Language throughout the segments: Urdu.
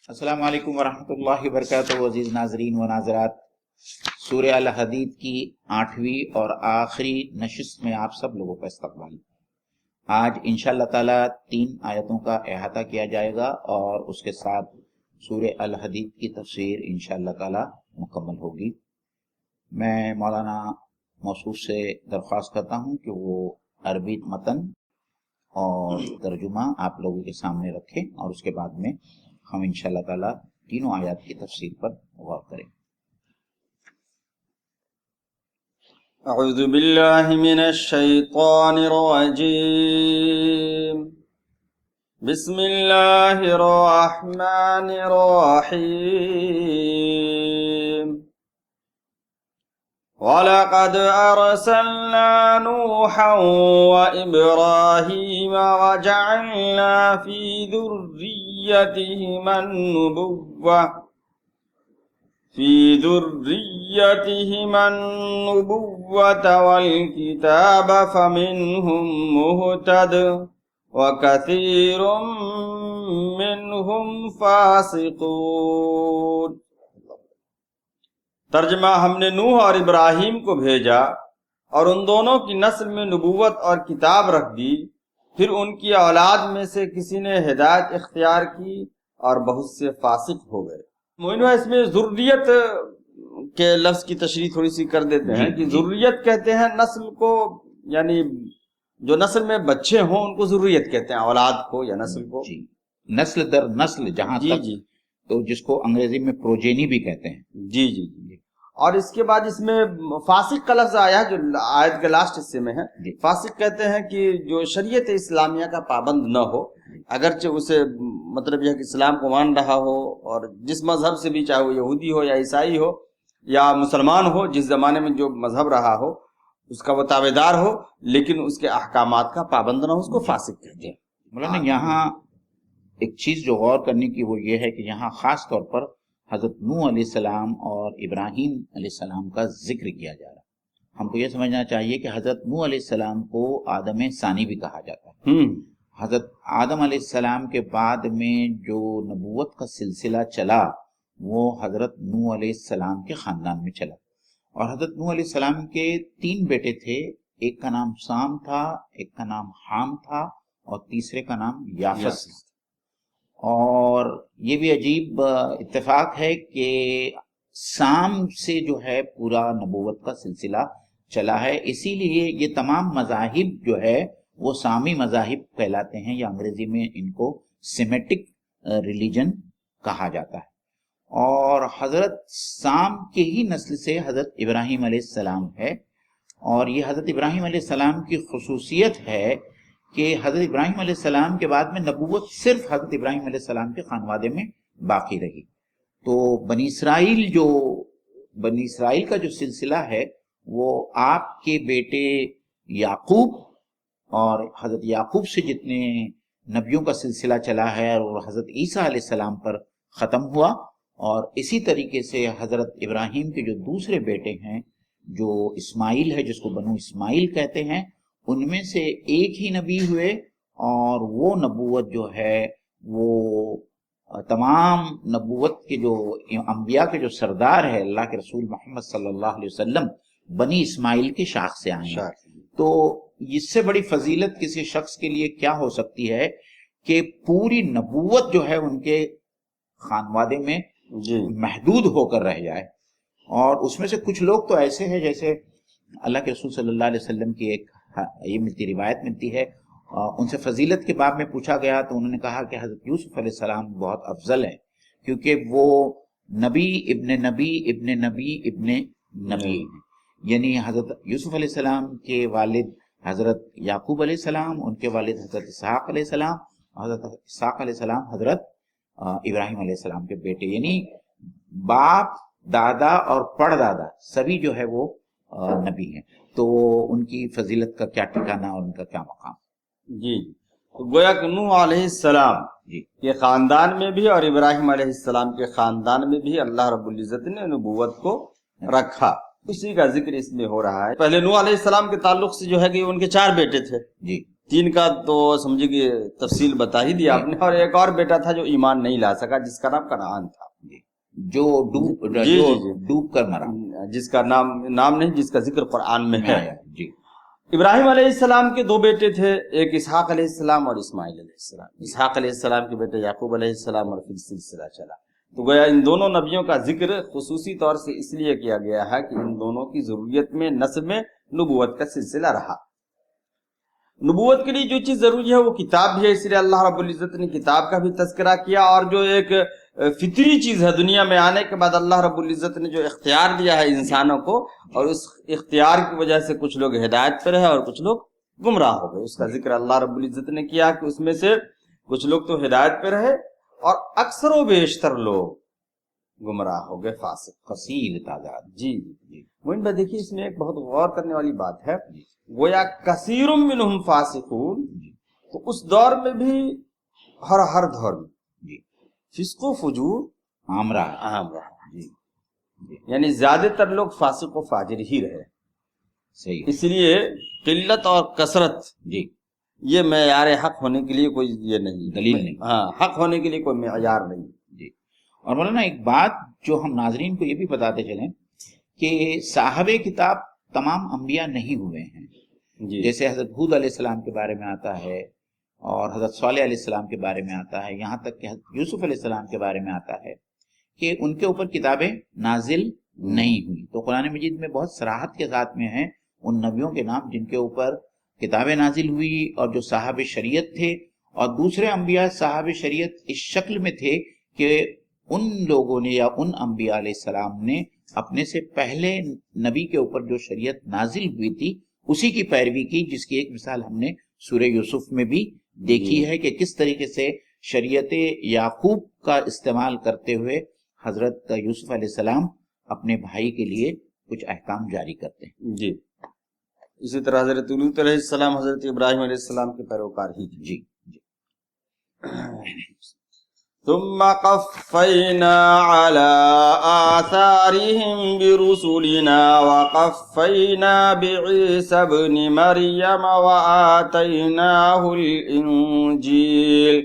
السلام علیکم ورحمۃ اللہ وبرکاتہ۔ عزیز ناظرین و ناظرات، سورہ الحدید کی 8ویں اور آخری نشست میں آپ سب لوگوں کا استقبال۔ آج انشاءاللہ تعالی 3 آیتوں کا احاطہ کیا جائے گا اور اس کے ساتھ سورہ الحدید کی تفسیر انشاءاللہ تعالی مکمل ہوگی۔ میں مولانا موصوف سے درخواست کرتا ہوں کہ وہ عربی متن اور ترجمہ آپ لوگوں کے سامنے رکھیں اور اس کے بعد میں ہم انشاءاللہ تعالی تینوں آیات کی تفسیر پر غور کریں۔ اعوذ باللہ من الشیطان الرجیم، بسم اللہ الرحمن الرحیم۔ وَلَقَدْ أَرْسَلْنَا نُوحًا وَإِبْرَاهِيمَ وَجَعَلْنَا فِي ذُرِّيَّتِهِمَا النُّبُوَّةَ وَالْكِتَابَ فَمِنْهُمْ مُهْتَدٍ وَكَثِيرٌ مِّنْهُمْ فَاسِقُونَ۔ ترجمہ: ہم نے نوح اور ابراہیم کو بھیجا اور ان دونوں کی نسل میں نبوت اور کتاب رکھ دی، پھر ان کی اولاد میں سے کسی نے ہدایت اختیار کی اور بہت سے فاسق ہو گئے۔ مومنو، اس میں ذریت کے لفظ کی تشریح تھوڑی سی کر دیتے ہیں کہ ذریت کہتے ہیں نسل کو، یعنی جو نسل میں بچے ہوں ان کو ذریت کہتے ہیں، اولاد کو یا نسل کو، نسل در نسل جہاں تک، تو جس کو انگریزی میں پروجینی بھی کہتے ہیں۔ جی۔ اور اس کے بعد اس میں فاسق کا لفظ آیا ہے جو آیت کے لاسٹ حصے میں ہے۔ فاسق کہتے ہیں کہ جو شریعت اسلامیہ کا پابند نہ ہو، اگرچہ اسے مطلب یہ ہے کہ اسلام کو مان رہا ہو اور جس مذہب سے بھی، چاہے وہ یہودی ہو یا عیسائی ہو یا مسلمان ہو، جس زمانے میں جو مذہب رہا ہو اس کا وہ تابعدار ہو، لیکن اس کے احکامات کا پابند نہ ہو، اس کو فاسق کہتے ہیں۔ مولانا، یہاں ایک چیز جو غور کرنے کی وہ یہ ہے کہ یہاں خاص طور پر حضرت نوح علیہ السلام اور ابراہیم علیہ السلام کا ذکر کیا جا رہا ہے۔ ہم کو یہ سمجھنا چاہیے کہ حضرت نوح علیہ السلام کو آدم ثانی بھی کہا جاتا ہے۔ حضرت آدم علیہ السلام کے بعد میں جو نبوت کا سلسلہ چلا وہ حضرت نوح علیہ السلام کے خاندان میں چلا، اور حضرت نوح علیہ السلام کے 3 بیٹے تھے۔ ایک کا نام سام تھا، ایک کا نام حام تھا اور تیسرے کا نام یافس۔ اور یہ بھی عجیب اتفاق ہے کہ سام سے جو ہے پورا نبوت کا سلسلہ چلا ہے، اسی لیے یہ تمام مذاہب جو ہے وہ سامی مذاہب کہلاتے ہیں، یا انگریزی میں ان کو سیمیٹک ریلیجن کہا جاتا ہے۔ اور حضرت سام کے ہی نسل سے حضرت ابراہیم علیہ السلام ہے، اور یہ حضرت ابراہیم علیہ السلام کی خصوصیت ہے کہ حضرت ابراہیم علیہ السلام کے بعد میں نبوت صرف حضرت ابراہیم علیہ السلام کے خانوادے میں باقی رہی۔ تو بنی اسرائیل کا جو سلسلہ ہے وہ آپ کے بیٹے یعقوب اور حضرت یعقوب سے جتنے نبیوں کا سلسلہ چلا ہے اور حضرت عیسیٰ علیہ السلام پر ختم ہوا، اور اسی طریقے سے حضرت ابراہیم کے جو دوسرے بیٹے ہیں جو اسماعیل ہے، جس کو بنو اسماعیل کہتے ہیں، ان میں سے ایک ہی نبی ہوئے، اور وہ نبوت جو ہے وہ تمام نبوت کے جو انبیاء کے جو سردار ہے اللہ کے رسول محمد صلی اللہ علیہ وسلم، بنی اسماعیل کے شاخ سے آئے ہیں۔ تو اس سے بڑی فضیلت کسی شخص کے لیے کیا ہو سکتی ہے کہ پوری نبوت جو ہے ان کے خانوادے میں محدود ہو کر رہ جائے۔ اور اس میں سے کچھ لوگ تو ایسے ہیں، جیسے اللہ کے رسول صلی اللہ علیہ وسلم کی ایک یہ روایت ملتی ہے، ان سے فضیلت کے باب میں پوچھا گیا تو انہوں نے کہا کہ حضرت یوسف علیہ السلام بہت افضل ہے، کیونکہ وہ نبی ابن نبی ابن نبی ابن نبی ہیں، یعنی حضرت یوسف علیہ السلام کے والد حضرت یعقوب علیہ السلام، ان کے والد حضرت اسحاق علیہ السلام، حضرت اسحاق علیہ السلام حضرت ابراہیم علیہ السلام کے بیٹے، یعنی باپ، دادا اور پڑدادا سبھی جو ہے وہ نبی ہیں۔ تو ان کی فضیلت کا کیا ٹھکانہ اور ان کا کیا مقام؟ تو گویا کہ نوح علیہ السلام کے خاندان میں بھی اور ابراہیم علیہ السلام کے خاندان میں بھی اللہ رب العزت نے نبوت کو رکھا، اسی کا ذکر اس میں ہو رہا ہے۔ پہلے نوح علیہ السلام کے تعلق سے جو ہے کہ ان کے 4 بیٹے تھے، تین کا تو سمجھے کہ تفصیل بتا ہی دیا آپ نے، اور ایک اور بیٹا تھا جو ایمان نہیں لا سکا جس کا نام کنعان تھا، جو ڈوب کر مرا، جس کا نام نہیں، جس کا ذکر قرآن میں ہے۔ جی ابراہیم علیہ السلام کے دو بیٹے تھے، ایک اسحاق علیہ السلام اور اسماعیل علیہ السلام۔ اسحاق علیہ السلام کے بیٹے یعقوب علیہ السلام، اور پھر سلسلہ چلا۔ تو گویا ان دونوں نبیوں کا ذکر خصوصی طور سے اس لیے کیا گیا ہے کہ ان دونوں کی ضروریت میں نسب میں نبوت کا سلسلہ رہا۔ نبوت کے لیے جو چیز ضروری ہے وہ کتاب بھی ہے، اس لیے اللہ رب العزت نے کتاب کا بھی تذکرہ کیا، اور جو ایک فطری چیز ہے دنیا میں آنے کے بعد اللہ رب العزت نے جو اختیار دیا ہے انسانوں کو، اور اس اختیار کی وجہ سے کچھ لوگ ہدایت پر ہے اور کچھ لوگ گمراہ ہو گئے، اس کا ذکر اللہ رب العزت نے کیا کہ اس میں سے کچھ لوگ تو ہدایت پہ رہے اور اکثر و بیشتر لوگ گمراہ ہو گئے، فاسق، کثیر تعداد۔ جی موین بھائی دیکھیے اس میں ایک بہت غور کرنے والی بات ہے، گویا کثیر منہم فاسقون، تو اس دور میں بھی ہر دور میں فسق و فجور عام رہا، جی یعنی زیادہ تر لوگ فاسق و فاجر ہی رہے، صحیح، اس لیے قلت اور کثرت جی یہ معیار حق ہونے کے لیے کوئی یہ نہیں، دلیل نہیں، ہاں حق ہونے کے لیے کوئی معیار نہیں۔ جی اور مولانا ایک بات جو ہم ناظرین کو یہ بھی بتاتے چلیں کہ صاحب کتاب تمام انبیاء نہیں ہوئے ہیں، جی جیسے حضرت ہود علیہ السلام کے بارے میں آتا ہے، اور حضرت صالح علیہ السلام کے بارے میں آتا ہے، یہاں تک کہ حضرت یوسف علیہ السلام کے بارے میں آتا ہے کہ ان کے اوپر کتابیں نازل نہیں ہوئی۔ تو قرآن مجید میں بہت صراحت کے ساتھ میں ہیں ان نبیوں کے نام جن کے اوپر کتابیں نازل ہوئی اور جو صاحب شریعت تھے، اور دوسرے انبیاء صاحب شریعت اس شکل میں تھے کہ ان لوگوں نے یا ان انبیاء علیہ السلام نے اپنے سے پہلے نبی کے اوپر جو شریعت نازل ہوئی تھی اسی کی پیروی کی، جس کی ایک مثال ہم نے سورہ یوسف میں بھی دیکھی ہے کہ کس طریقے سے شریعت یعقوب کا استعمال کرتے ہوئے حضرت یوسف علیہ السلام اپنے بھائی کے لیے کچھ احکام جاری کرتے ہیں۔ جی اسی طرح حضرت لوط علیہ السلام حضرت ابراہیم علیہ السلام کے پیروکار ہی تھے۔ جی ثم قفینا علی آثارهم برسلنا وقفینا بعیسی ابن مریم وآتیناہ الانجیل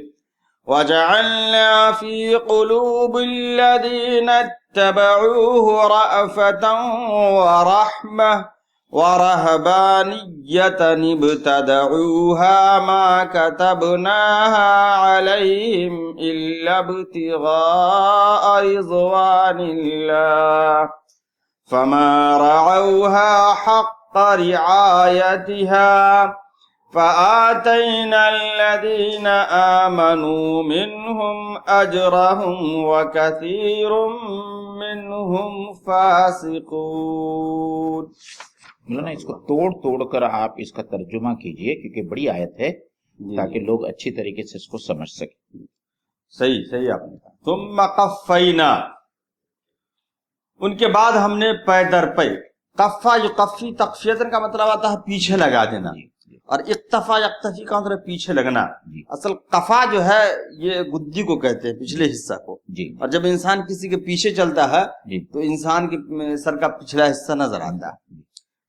وجعلنا فی قلوب الذین اتبعوه رأفة ورحمة وَرَهْبَانِيَّةً ابْتَدَعُوهَا مَا كَتَبْنَاهَا عَلَيْهِمْ إِلَّا ابْتِغَاءَ رِضْوَانِ اللَّهِ فَمَا رَعَوْهَا حَقَّ رِعَايَتِهَا فَآتَيْنَا الَّذِينَ آمَنُوا مِنْهُمْ أَجْرَهُمْ وَكَثِيرٌ مِّنْهُمْ فَاسِقُونَ۔ مولانا اس کو توڑ کر آپ اس کا ترجمہ کیجئے، کیونکہ بڑی آیت ہے تاکہ لوگ اچھی طریقے سے اس کو سمجھ سکیں۔ صحیح آپ نے کہا۔ ثم قفینا، ان کے بعد ہم نے پے در پے، قفا یقفی تقفیتن کا مطلب آتا ہے پیچھے لگا دینا، اور اقتفا یقتفی کا مطلب پیچھے لگنا۔ اصل قفا جو ہے یہ گدی کو کہتے ہیں، پچھلے حصہ کو، اور جب انسان کسی کے پیچھے چلتا ہے تو انسان کے سر کا پچھلا حصہ نظر آتا ہے۔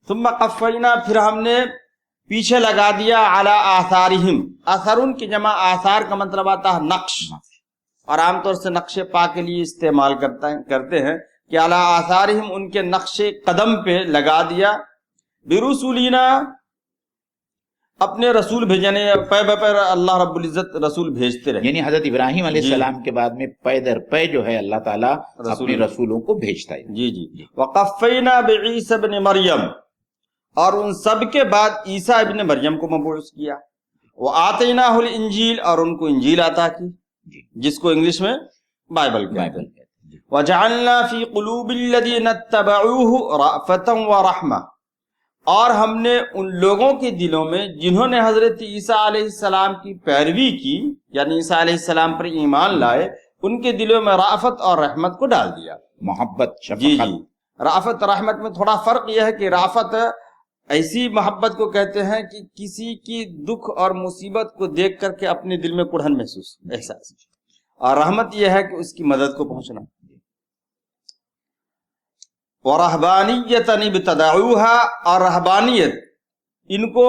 ثم قفینا، پھر ہم نے پیچھے لگا دیا، علی آثارہم، اثرن کی جمع آثار کا مطلب آتا ہے نقش، اور عام طور سے نقش پا کے لیے استعمال کرتے ہیں کہ علی آثارہم ان کے نقش قدم پہ لگا دیا، برسولنا اپنے رسول بھیجنے، پے بے پے اللہ رب العزت رسول بھیجتے رہے، یعنی حضرت ابراہیم علیہ السلام کے بعد میں پے در پے جو ہے اللہ تعالیٰ اپنے رسولوں کو بھیجتا ہے۔ جی وقفینا بعیسی ابن مریم، اور ان سب کے بعد عیسیٰ ابن مریم کو مبعوث کیا، وآتیناہ الانجیل، اور ان کو انجیل عطا کی جس کو انگلش میں بائبل کہتے ہیں، وجعلنا فی قلوب الذین اتبعوہ رأفة ورحمة، اور ہم نے ان لوگوں کے دلوں میں جنہوں نے حضرت عیسیٰ علیہ السلام کی پیروی کی، یعنی عیسیٰ علیہ السلام پر ایمان لائے، ان کے دلوں میں رأفت اور رحمت کو ڈال دیا، محبت، شفقت۔ جی رأفت رحمت میں تھوڑا فرق یہ ہے کہ رأفت ایسی محبت کو کہتے ہیں کہ کسی کی دکھ اور مصیبت کو دیکھ کر کے اپنے دل میں کڑھن محسوس احساس، اور رحمت یہ ہے کہ اس کی مدد کو پہنچنا۔ وَرَهْبَانِيَّةً ابْتَدَعُوهَا، اور رہبانیت ان کو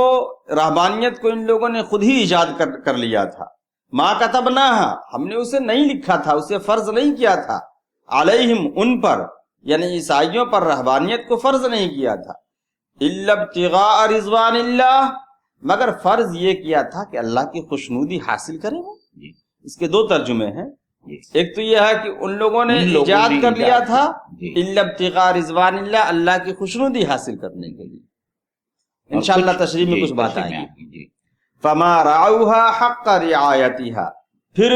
رہبانیت کو ان لوگوں نے خود ہی ایجاد کر لیا تھا. ما کتبناہا، ہم نے اسے نہیں لکھا تھا، اسے فرض نہیں کیا تھا. علیہم، ان پر، یعنی عیسائیوں پر رہبانیت کو فرض نہیں کیا تھا. الا ابتغاء رضوان اللہ، مگر فرض یہ کیا تھا کہ اللہ کی خوشنودی حاصل کریں وہ. اس کے دو ترجمے ہیں. ایک تو یہ ہے کہ ان لوگوں نے ایجاد کر لیا تھا الا ابتغاء رضوان اللہ، اللہ کی خوشنودی حاصل کرنے کے لیے. انشاءاللہ تشریح میں کچھ بات آئے گی. فما رعوها حق رعایتها، پھر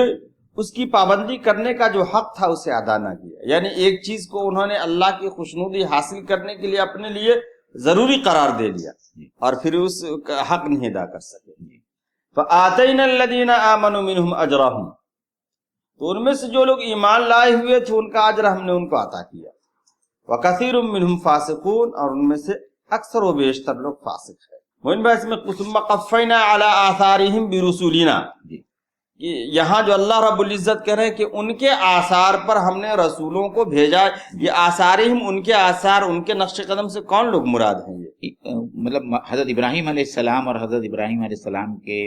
اس کی پابندی کرنے کا جو حق تھا اسے ادا نہ کیا. یعنی ایک چیز کو انہوں نے اللہ کی خوشنودی حاصل کرنے کے لیے اپنے لیے ضروری قرار دے لیا اور پھر اس کا حق نہیں ادا کر سکے. فآتینا الذین آمنوا منہم اجرہم، تو ان میں سے جو لوگ ایمان لائے ہوئے تھے ان کا اجر ہم نے ان کو عطا کیا. وکثیر منہم فاسقون، اور ان میں سے اکثر و بیشتر لوگ فاسق ہیں. موین بھائی اس میں ثم قفینا علی آثارہم برسولنا، یہاں جو اللہ رب العزت کہہ رہے ہیں کہ ان کے آثار پر ہم نے رسولوں کو بھیجا. یہ آثارہم، ان کے آثار، ان کے نقش قدم سے کون لوگ مراد ہیں؟ یہ مطلب حضرت ابراہیم علیہ السلام اور حضرت ابراہیم علیہ السلام کے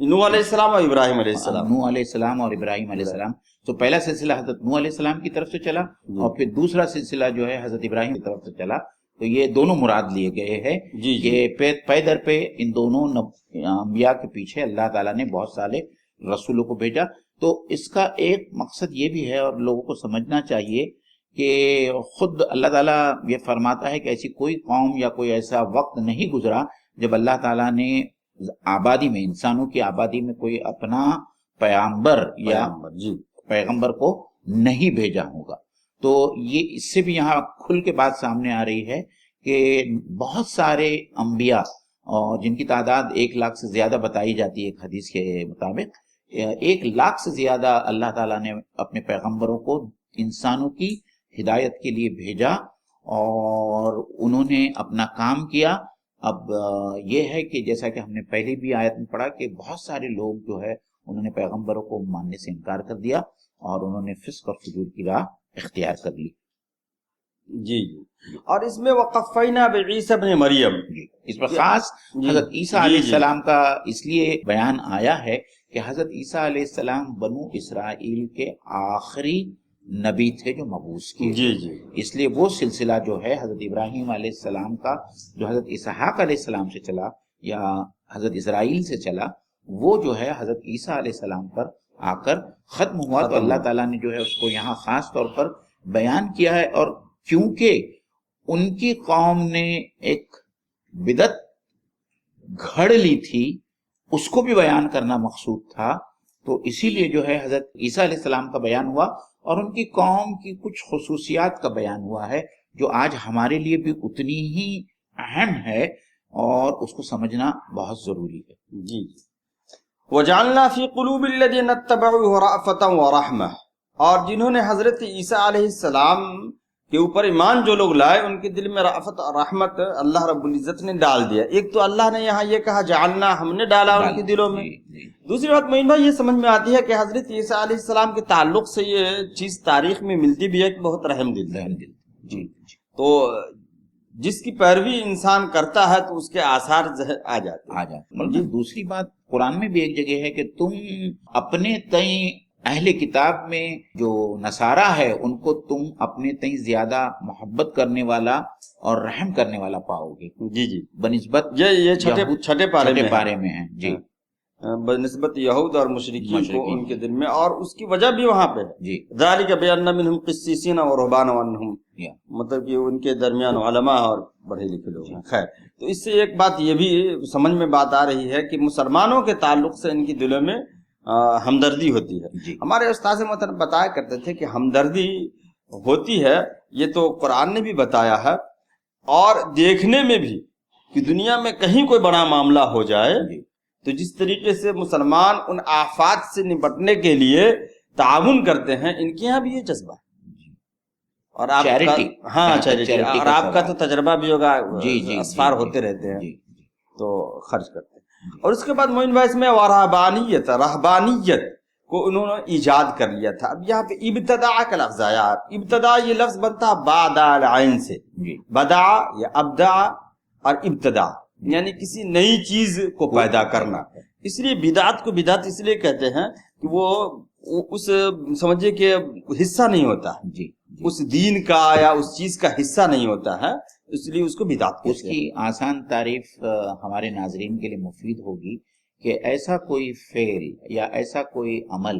نوح علیہ السلام اور ابراہیم علیہ السلام. نوح علیہ السلام اور ابراہیم علیہ السلام. تو پہلا سلسلہ حضرت نوح علیہ السلام کی طرف سے چلا اور پھر دوسرا سلسلہ جو ہے حضرت ابراہیم کی طرف سے چلا. تو یہ دونوں مراد لیے گئے ہیں کہ پے در پہ ان دونوں انبیاء کے پیچھے اللہ تعالیٰ نے بہت سارے رسولوں کو بھیجا. تو اس کا ایک مقصد یہ بھی ہے اور لوگوں کو سمجھنا چاہیے کہ خود اللہ تعالیٰ یہ فرماتا ہے کہ ایسی کوئی قوم یا کوئی ایسا وقت نہیں گزرا جب اللہ تعالیٰ نے آبادی میں، انسانوں کی آبادی میں کوئی اپنا پیغمبر یا پیغمبر کو نہیں بھیجا ہوگا. تو یہ اس سے بھی یہاں کھل کے بات سامنے آ رہی ہے کہ بہت سارے انبیاء اور جن کی تعداد 1 لاکھ سے زیادہ بتائی جاتی ہے ایک حدیث کے مطابق، 1 لاکھ سے زیادہ اللہ تعالیٰ نے اپنے پیغمبروں کو انسانوں کی ہدایت کے لیے بھیجا اور انہوں نے اپنا کام کیا. اب یہ ہے کہ جیسا کہ ہم نے پہلے بھی آیت میں پڑھا کہ بہت سارے لوگ جو ہے انہوں نے پیغمبروں کو ماننے سے انکار کر دیا اور انہوں نے فسق اور فجور کی راہ اختیار کر لی. جی اور اس میں وقفینا بعیسی ابن مریم، اس پر خاص حضرت عیسیٰ علیہ السلام کا اس لیے بیان آیا ہے کہ حضرت عیسیٰ علیہ السلام بنو اسرائیل کے آخری نبی تھے جو مبعوث کیے. اس لیے وہ سلسلہ جو ہے حضرت ابراہیم علیہ السلام کا جو حضرت اسحاق علیہ السلام سے چلا یا حضرت اسرائیل سے چلا، وہ جو ہے حضرت عیسیٰ علیہ السلام پر آ کر ختم ہوا. تو اللہ تعالیٰ نے جو ہے اس کو یہاں خاص طور پر بیان کیا ہے. اور کیونکہ ان کی قوم نے ایک بدعت گھڑ لی تھی، اس کو بھی بیان کرنا مقصود تھا، تو اسی لیے جو ہے حضرت عیسیٰ علیہ السلام کا بیان ہوا اور ان کی قوم کی کچھ خصوصیات کا بیان ہوا ہے جو آج ہمارے لیے بھی اتنی ہی اہم ہے اور اس کو سمجھنا بہت ضروری ہے. جی وَجَعَلْنَا فِي قُلُوبِ الَّذِينَ اتَّبَعُوهُ رَأْفَةً وَرَحْمَةً، اور جنہوں نے حضرت عیسیٰ علیہ السلام کے اوپر ایمان جو لوگ لائے ان کے دل میں رأفت اور رحمت اللہ رب العزت نے ڈال دیا. ایک تو اللہ نے یہاں یہ کہا جعلنا، ہم نے ڈالا ان کے دلوں میں. دوسری بات معین بھائی یہ سمجھ میں آتی ہے کہ حضرت عیسیٰ علیہ السلام کے تعلق سے یہ چیز تاریخ میں ملتی بھی ہے کہ بہت رحم دل ہے. تو جس کی پیروی انسان کرتا ہے تو اس کے آثار آ جاتے ہیں. دوسری بات قرآن میں بھی ایک جگہ ہے کہ تم اپنے تئیں اہل کتاب میں جو نصارہ ہے ان کو تم اپنے تئیں زیادہ محبت کرنے والا اور رحم کرنے والا پاؤ گے. جی بنسبت یہ چھٹے پارے میں ہیں. جی بنسبت یہود اور مشرکین کو ان کے دل میں، اور اس کی وجہ بھی وہاں پہ ہے. جی ذالک بان منہم قسیسین و رہبان وانہم، مطلب کہ ان کے درمیان علماء اور پڑھے لکھے لوگ ہیں. خیر، تو اس سے ایک بات یہ بھی سمجھ میں بات آ رہی ہے کہ مسلمانوں کے تعلق سے ان کی دلوں میں ہمدردی ہوتی ہے. ہمارے استاذ محترم بتایا کرتے تھے کہ ہمدردی ہوتی ہے، یہ تو قرآن نے بھی بتایا ہے، اور دیکھنے میں بھی کہ دنیا میں کہیں کوئی بڑا معاملہ ہو جائے تو جس طریقے سے مسلمان ان آفات سے نپٹنے کے لیے تعاون کرتے ہیں، ان کے یہاں بھی یہ جذبہ ہے. اور آپ چیریٹی، اور آپ کا تو تجربہ بھی ہوگا، اسفار ہوتے رہتے ہیں تو خرچ کرتے ہیں. اور اس کے بعد معین بھائی اس میں رہبانیت کو انہوں نے ایجاد کر لیا تھا. اب یہاں پہ ابتداء کا لفظ آیا. ابتداء یہ لفظ بنتا بعد العین سے، بدع یا ابدع اور ابتداء. یعنی کسی نئی چیز کو پیدا کرنا. اس لیے بدعت کو بدعت اس لیے کہتے ہیں کہ وہ اس سمجھے کہ حصہ نہیں ہوتا ہے جی اس دین کا یا اس چیز کا حصہ نہیں ہوتا ہے, اس لیے اس کو بدعت کہتے ہیں. اس کی آسان تعریف ہمارے ناظرین کے لیے مفید ہوگی کہ ایسا کوئی فعل یا ایسا کوئی عمل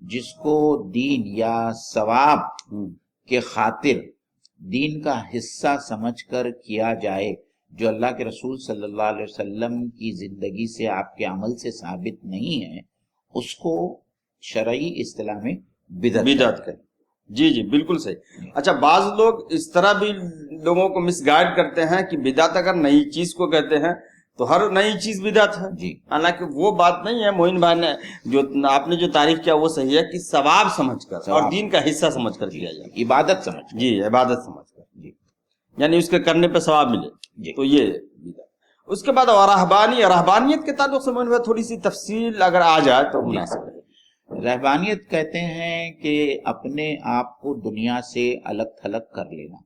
جس کو دین یا ثواب کے خاطر دین کا حصہ سمجھ کر کیا جائے, جو اللہ کے رسول صلی اللہ علیہ وسلم کی زندگی سے آپ کے عمل سے ثابت نہیں ہے, اس کو شرعی اصطلاح میں بدعت کریں. جی بالکل صحیح. اچھا, بعض لوگ اس طرح بھی لوگوں کو مس گائیڈ کرتے ہیں کہ بدعت اگر نئی چیز کو کہتے ہیں تو ہر نئی چیز بدعت ہے. جی, حالانکہ وہ بات نہیں ہے. معین بھائی نے جو آپ نے جو تعریف کیا وہ صحیح ہے کہ ثواب سمجھ کر اور دین کا حصہ سمجھ کر کیا جائے, عبادت سمجھ کر. جی, عبادت سمجھ کر, جی, یعنی اس کے کرنے پہ ثواب ملے. جی. تو یہ بدعت. اس کے بعد رہبانیت کے تعلق سے معین بھائی تھوڑی سی تفصیل اگر آ جائے تو مناسب ہے. رہبانیت کہتے ہیں کہ اپنے آپ کو دنیا سے الگ تھلگ کر لینا,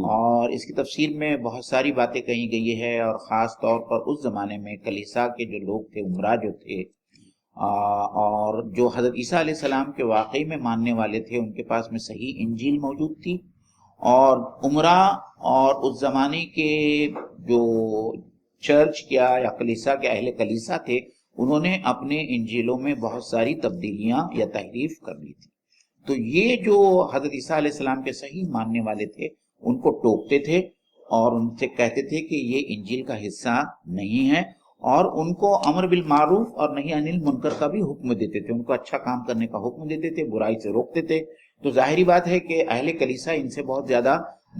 اور اس کی تفسیر میں بہت ساری باتیں کہی گئی ہے, اور خاص طور پر اس زمانے میں کلیسا کے جو لوگ تھے, عمرا جو تھے, اور جو حضرت عیسیٰ علیہ السلام کے واقعی میں ماننے والے تھے, ان کے پاس میں صحیح انجیل موجود تھی, اور عمرا اور اس زمانے کے جو چرچ کیا یا کلیسا کے اہل کلیسا تھے, انہوں نے اپنے انجیلوں میں بہت ساری تبدیلیاں یا تحریف کر لی تھی. تو یہ جو حضرت عیسیٰ علیہ السلام کے صحیح ماننے والے تھے ان کو ٹوکتے تھے اور ان سے کہتے تھے کہ یہ انجیل کا حصہ نہیں ہے, اور ان کو امر بالمعروف اور نہی عن المنکر کا بھی حکم دیتے تھے, ان کو اچھا کام کرنے کا حکم دیتے تھے, برائی سے روکتے تھے. تو ظاہری بات ہے کہ اہل کلیسا ان سے بہت زیادہ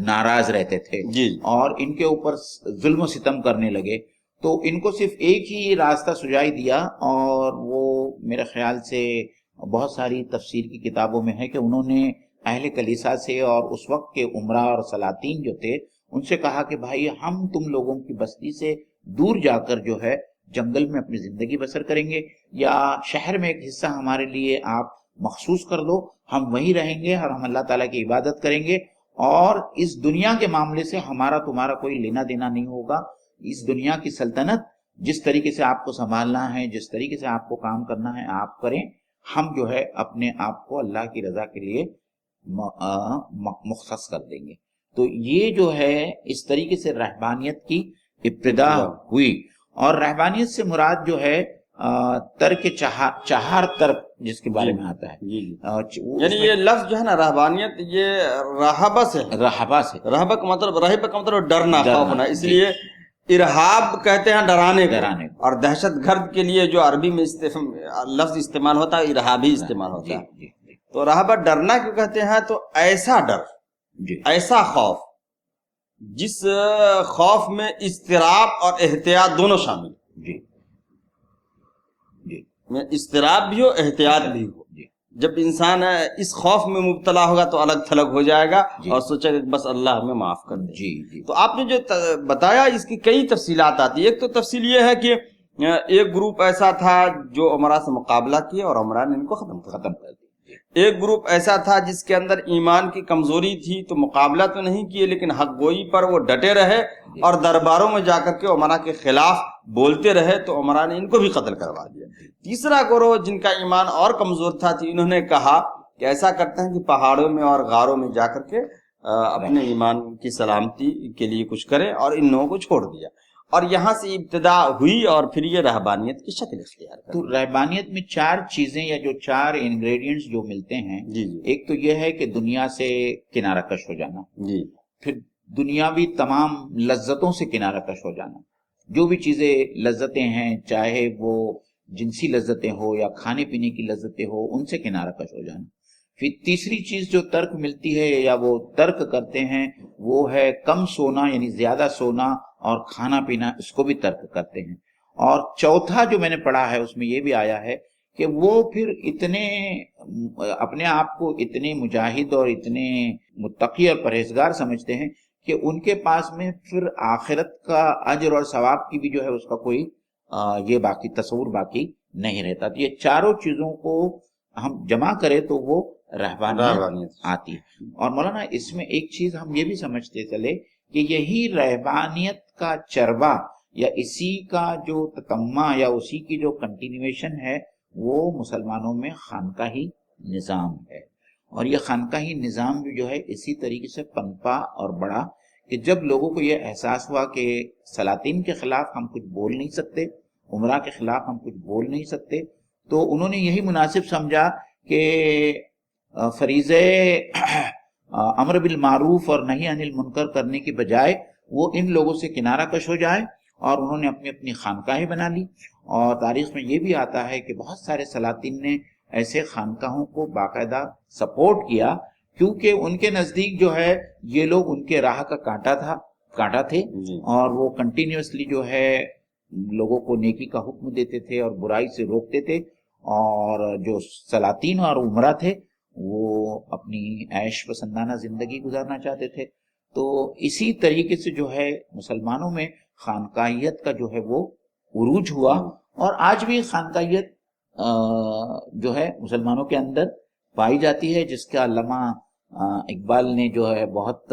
ناراض رہتے تھے جی, اور ان کے اوپر ظلم و ستم کرنے لگے. تو ان کو صرف ایک ہی راستہ سجائی دیا, اور وہ میرے خیال سے بہت ساری تفسیر کی کتابوں میں ہے کہ انہوں نے اہل کلیسا سے اور اس وقت کے عمرا اور سلاطین جو تھے ان سے کہا کہ بھائی ہم تم لوگوں کی بستی سے دور جا کر جو ہے جنگل میں اپنی زندگی بسر کریں گے, یا شہر میں ایک حصہ ہمارے لیے آپ مخصوص کر دو, ہم وہیں رہیں گے اور ہم اللہ تعالیٰ کی عبادت کریں گے, اور اس دنیا کے معاملے سے ہمارا تمہارا کوئی لینا دینا نہیں ہوگا. اس دنیا کی سلطنت جس طریقے سے آپ کو سنبھالنا ہے, جس طریقے سے آپ کو کام کرنا ہے آپ کریں, ہم جو ہے اپنے آپ کو اللہ کی رضا کے لیے مختص کر دیں گے. تو یہ جو ہے اس طریقے سے رہبانیت کی ابتدا ہوئی, اور رہبانیت سے مراد جو ہے ترک چہار ترک جس کے بارے میں آتا ہے. یعنی یہ لفظ جو ہے نا رہبانیت, یہ رہبہ سے, رہبہ کا مطلب ڈرنا, خوفنا. اس لیے ارہاب کہتے ہیں ڈرانے کو, اور دہشت گرد کے لیے جو عربی میں لفظ استعمال ہوتا ہے ارہابی استعمال ہوتا ہے. تو رہبہ ڈرنا کیوں کہتے ہیں؟ تو ایسا ڈر, ایسا خوف جس خوف میں اضطراب اور احتیاط دونوں شامل, میں اضطراب بھی ہو احتیاط بھی ہو. جب انسان اس خوف میں مبتلا ہوگا تو الگ تھلگ ہو جائے گا اور سوچے گا بس اللہ ہمیں معاف کر دے. تو آپ نے جو بتایا اس کی کئی تفصیلات آتی. ایک تو تفصیل یہ ہے کہ ایک گروپ ایسا تھا جو عمرہ سے مقابلہ کیا اور عمرہ نے ان کو ختم کر دیا. ایک گروپ ایسا تھا جس کے اندر ایمان کی کمزوری تھی, تو مقابلہ تو نہیں کیے لیکن حق گوئی پر وہ ڈٹے رہے اور درباروں میں جا کر کے عمرہ کے خلاف بولتے رہے, تو عمرہ نے ان کو بھی قتل کروا دیا. تیسرا گروہ جن کا ایمان اور کمزور تھا, انہوں نے کہا کہ ایسا کرتے ہیں کہ پہاڑوں میں اور غاروں میں جا کر کے اپنے ایمان کی سلامتی کے لیے کچھ کریں, اور ان لوگوں کو چھوڑ دیا. اور یہاں سے ابتدا ہوئی اور پھر یہ رہبانیت کی شکل اختیار کر. تو رہبانیت میں 4 چیزیں یا جو 4 انگریڈینٹس جو ملتے ہیں, ایک تو یہ ہے کہ دنیا سے کنارہ کش ہو جانا, پھر دنیاوی تمام لذتوں سے کنارہ کش ہو جانا, جو بھی چیزیں لذتیں ہیں چاہے وہ جنسی لذتیں ہو یا کھانے پینے کی لذتیں ہو, ان سے کنارہ کش ہو جانا. پھر تیسری چیز جو ترک ملتی ہے یا وہ ترک کرتے ہیں وہ ہے کم سونا, یعنی زیادہ سونا اور کھانا پینا, اس کو بھی ترک کرتے ہیں. اور چوتھا جو میں نے پڑھا ہے اس میں یہ بھی آیا ہے کہ وہ پھر اتنے اپنے آپ کو اتنے مجاہد اور اتنے متقی اور پرہیزگار سمجھتے ہیں کہ ان کے پاس میں پھر آخرت کا اجر اور ثواب کی بھی جو ہے اس کا کوئی یہ باقی تصور باقی نہیں رہتا. تو یہ چاروں چیزوں کو ہم جمع کریں تو وہ رہبانیت آتی ہے. اور مولانا اس میں ایک چیز ہم یہ بھی سمجھتے چلے کہ یہی رہبانیت کا چربا یا اسی کا جو تتمہ یا اسی کی جو کنٹینیویشن ہے وہ مسلمانوں میں خانقاہی نظام ہے. اور یہ خانقاہی نظام بھی جو ہے اسی طریقے سے پنپا اور بڑا کہ جب لوگوں کو یہ احساس ہوا کہ سلاطین کے خلاف ہم کچھ بول نہیں سکتے، امراء کے خلاف ہم کچھ بول نہیں سکتے، تو انہوں نے یہی مناسب سمجھا کہ فریضے امر بالمعروف اور نہی عن المنکر کرنے کی بجائے وہ ان لوگوں سے کنارہ کش ہو جائے، اور انہوں نے اپنی اپنی خانقاہیں بنا لی. اور تاریخ میں یہ بھی آتا ہے کہ بہت سارے سلاطین نے ایسے خانقاہوں کو باقاعدہ سپورٹ کیا، کیونکہ ان کے نزدیک جو ہے یہ لوگ ان کے راہ کا کانٹا تھے، اور وہ کنٹینیوسلی جو ہے لوگوں کو نیکی کا حکم دیتے تھے اور برائی سے روکتے تھے، اور جو سلاطین اور عمرا تھے وہ اپنی عیش پسندانہ زندگی گزارنا چاہتے تھے. تو اسی طریقے سے جو ہے مسلمانوں میں خانقاہیت کا جو ہے وہ عروج ہوا، اور آج بھی خانقاہیت جو ہے مسلمانوں کے اندر پائی جاتی ہے، جس کا علامہ اقبال نے جو ہے بہت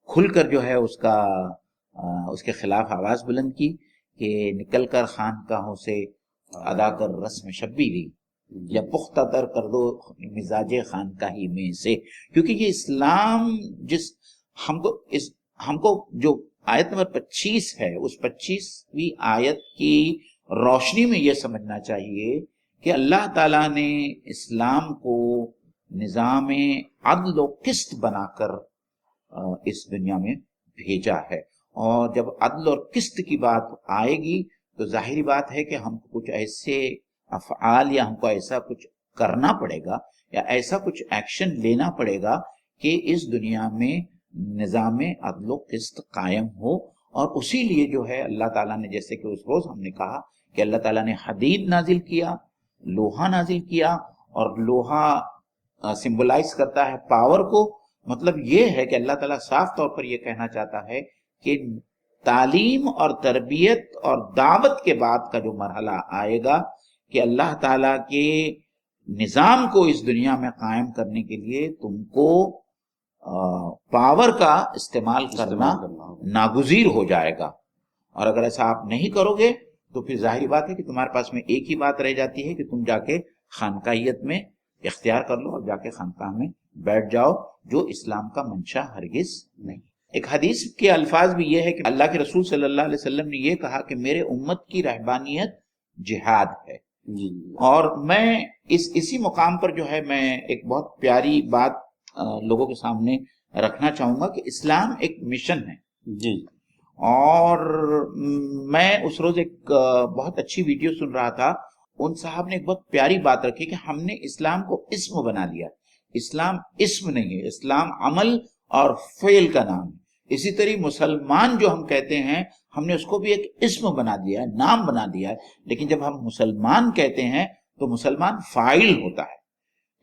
کھل کر جو ہے اس کے خلاف آواز بلند کی کہ نکل کر خانقاہوں سے ادا کر رسم شبیری، یا پختہ تر کر دو مزاج خانقاہی میں سے. کیونکہ یہ اسلام جس ہم کو جو آیت نمبر 25 ہے، اس 25ویں آیت کی روشنی میں یہ سمجھنا چاہیے کہ اللہ تعالیٰ نے اسلام کو نظام عدل و قسط بنا کر اس دنیا میں بھیجا ہے. اور جب عدل اور قسط کی بات آئے گی تو ظاہری بات ہے کہ ہم کو کچھ ایسے افعال یا ہم کو ایسا کچھ کرنا پڑے گا یا ایسا کچھ ایکشن لینا پڑے گا کہ اس دنیا میں نظام عدل و قسط قائم ہو. اور اسی لیے جو ہے اللہ تعالیٰ نے، جیسے کہ اس روز ہم نے کہا کہ اللہ تعالیٰ نے حدید نازل کیا، لوہا نازل کیا، اور لوہا سمبلائز کرتا ہے پاور کو. مطلب یہ ہے کہ اللہ تعالیٰ صاف طور پر یہ کہنا چاہتا ہے کہ تعلیم اور تربیت اور دعوت کے بعد کا جو مرحلہ آئے گا کہ اللہ تعالیٰ کے نظام کو اس دنیا میں قائم کرنے کے لیے تم کو پاور کا استعمال کرنا ناگزیر ہو جائے گا. اور اگر ایسا آپ نہیں کرو گے تو پھر ظاہری بات ہے کہ تمہارے پاس میں ایک ہی بات رہ جاتی ہے کہ تم جا کے خانقاہیت میں اختیار کر لو اور جا کے خانقاہ میں بیٹھ جاؤ، جو اسلام کا منشا ہرگز نہیں. ایک حدیث کے الفاظ بھی یہ ہے کہ اللہ کے رسول صلی اللہ علیہ وسلم نے یہ کہا کہ میرے امت کی رہبانیت جہاد ہے. اور میں اسی مقام پر جو ہے میں ایک بہت پیاری بات لوگوں کے سامنے رکھنا چاہوں گا کہ اسلام ایک مشن ہے. جی. اور میں اس روز ایک بہت اچھی ویڈیو سن رہا تھا، ان صاحب نے ایک بہت پیاری بات رکھی کہ ہم نے اسلام کو اسم بنا لیا. اسلام اسم نہیں ہے، اسلام عمل اور فعل کا نام ہے. اسی طرح مسلمان جو ہم کہتے ہیں ہم نے اس کو بھی ایک اسم بنا دیا ہے، نام بنا دیا ہے. لیکن جب ہم مسلمان کہتے ہیں تو مسلمان فاعل ہوتا ہے.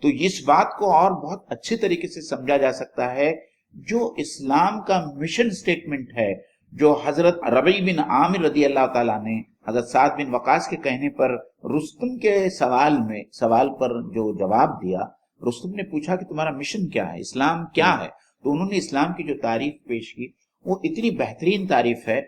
تو اس بات کو اور بہت اچھے طریقے سے سمجھا جا سکتا ہے. جو اسلام کا مشن سٹیٹمنٹ ہے، جو حضرت ربیع بن عامر رضی اللہ تعالیٰ نے حضرت سعد بن وقاص کے کہنے پر رستم کے سوال پر جو جواب دیا، رستم نے پوچھا کہ تمہارا مشن کیا ہے، اسلام کیا ہے؟ تو انہوں نے اسلام کی جو تعریف پیش کی وہ اتنی بہترین تعریف ہے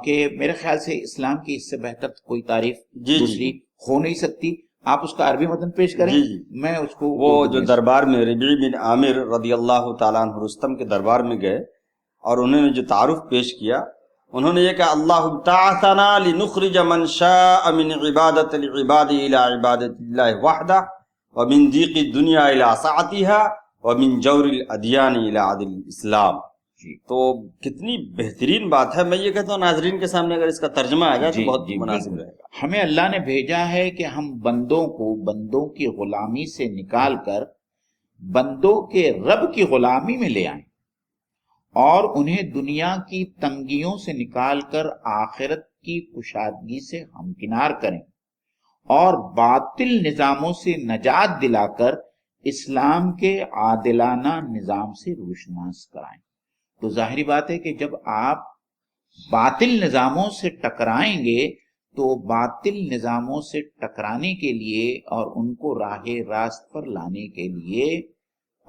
کہ میرے خیال سے اسلام کی اس سے بہتر کوئی تعریف دوسری ہو نہیں سکتی. آپ اس کا عربی متن پیش کریں. میں اس کو وہ جو دربار میں ربیع بن عامر رضی اللہ تعالیٰ عنہ رستم کے دربار میں گئے اور انہوں نے جو تعارف پیش کیا، انہوں نے یہ کہا اللہ تعالیٰ لنخرج من شاء من عبادت العباد الى عبادت اللہ وحدہ ومن ضیق الدنیا الى سعتها ومن جور الادیان الى عدل الاسلام. تو کتنی بہترین بات ہے. میں یہ کہتا ہوں ناظرین کے سامنے اگر اس کا ترجمہ آ جائے تو بہت مناسب رہے گا. ہمیں اللہ نے بھیجا ہے کہ ہم بندوں کو بندوں کی غلامی سے نکال کر بندوں کے رب کی غلامی میں لے آئیں، اور انہیں دنیا کی تنگیوں سے نکال کر آخرت کی کشادگی سے ہمکنار کریں، اور باطل نظاموں سے نجات دلا کر اسلام کے عادلانہ نظام سے روشناس کرائیں. تو ظاہری بات ہے کہ جب آپ باطل نظاموں سے ٹکرائیں گے تو باطل نظاموں سے ٹکرانے کے لیے اور ان کو راہ راست پر لانے کے لیے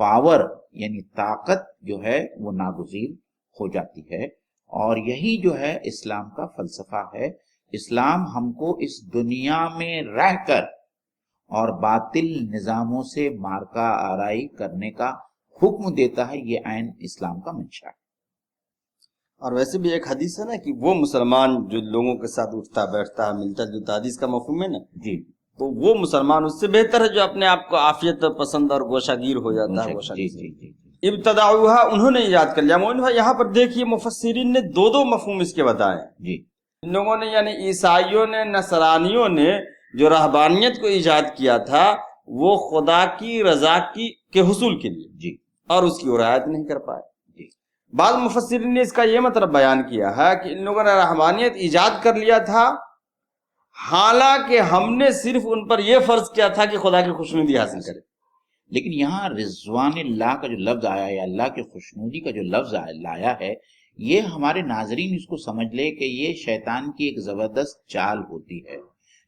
پاور یعنی طاقت جو ہے وہ ناگزیر ہو جاتی ہے. اور یہی جو ہے اسلام کا فلسفہ ہے. اسلام ہم کو اس دنیا میں رہ کر اور باطل نظاموں سے مارکا آرائی کرنے کا حکم دیتا ہے. یہ عین اسلام کا منشا ہے. اور ویسے بھی ایک حدیث ہے نا کہ وہ مسلمان جو لوگوں کے ساتھ اٹھتا بیٹھتا ملتا جلتا، حدیث کا مفہوم ہے نا، جی تو وہ مسلمان اس سے بہتر ہے جو اپنے آپ کو عافیت پسند اور گوشہ گیر ہو جاتا ہے. جی جی جی. ابتداؤہا، انہوں نے ایجاد کر لیا. مولانا بھائی یہاں پر دیکھیے مفسرین نے دو مفہوم اس کے بتائے. جی ان لوگوں نے یعنی عیسائیوں نے، نصرانیوں نے جو رہبانیت کو ایجاد کیا تھا وہ خدا کی رضا کے حصول کے لیے، جی اور اس کی رعایت نہیں کر پائے. جی. بعض مفسرین نے اس کا یہ مطلب بیان کیا ہے کہ ان لوگوں نے رحمانیت ایجاد کر لیا تھا، حالانکہ ہم نے صرف ان پر یہ فرض کیا تھا کہ خدا کی خوشنودی حاصل کرے. لیکن یہاں رضوان اللہ کا جو لفظ آیا ہے، اللہ کی خوشنودی کا جو لفظ لایا ہے، یہ ہمارے ناظرین اس کو سمجھ لے کہ یہ شیطان کی ایک زبردست چال ہوتی ہے.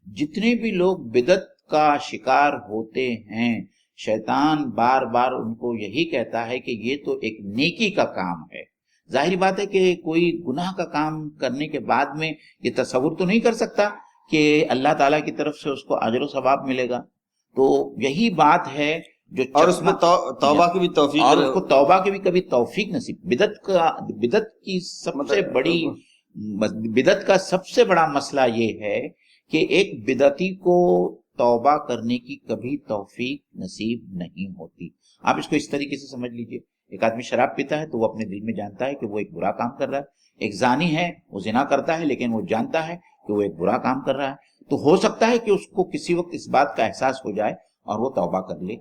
جتنے بھی لوگ بدعت کا شکار ہوتے ہیں، شیطان بار بار ان کو یہی کہتا ہے کہ یہ تو ایک نیکی کا کام ہے. ظاہری بات ہے کہ کوئی گناہ کا کام کرنے کے بعد میں یہ تصور تو نہیں کر سکتا کہ اللہ تعالیٰ کی طرف سے اس کو اجر و ثواب ملے گا. تو یہی بات ہے جو اور اس میں توبہ کی بھی توفیق، اور اس کو توبہ کی بھی کبھی توفیق نصیب. بدعت کی سب سے بڑی، بدعت کا سب سے بڑا مسئلہ یہ ہے کہ ایک بدعتی کو توبہ کرنے کی کبھی توفیق نصیب نہیں ہوتی. آپ اس کو اس طریقے سے سمجھ لیجئے، ایک آدمی شراب پیتا ہے تو وہ اپنے دل میں جانتا ہے کہ وہ ایک برا کام کر رہا ہے. ایک زانی ہے، وہ زنا کرتا ہے لیکن وہ جانتا ہے کہ وہ ایک برا کام کر رہا ہے. تو ہو سکتا ہے کہ اس کو کسی وقت اس بات کا احساس ہو جائے اور وہ توبہ کر لے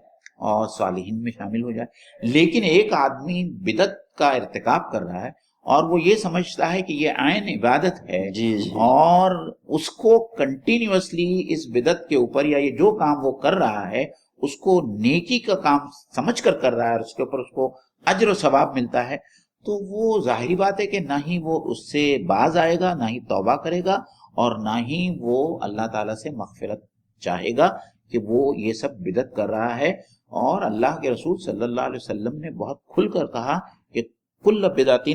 اور صالحین میں شامل ہو جائے. لیکن ایک آدمی بدعت کا ارتکاب کر رہا ہے اور وہ یہ سمجھتا ہے کہ یہ عین عبادت ہے، جی جی، اور اس کو کنٹینیوسلی اس بدعت کے اوپر یا یہ جو کام وہ کر رہا ہے اس کو نیکی کا کام سمجھ کر کر رہا ہے اور اس کے اوپر اس کو اجر و ثواب ملتا ہے، تو وہ ظاہری بات ہے کہ نہ ہی وہ اس سے باز آئے گا، نہ ہی توبہ کرے گا، اور نہ ہی وہ اللہ تعالیٰ سے مغفرت چاہے گا کہ وہ یہ سب بدعت کر رہا ہے. اور اللہ کے رسول صلی اللہ علیہ وسلم نے بہت کھل کر کہا کہ کل بدعت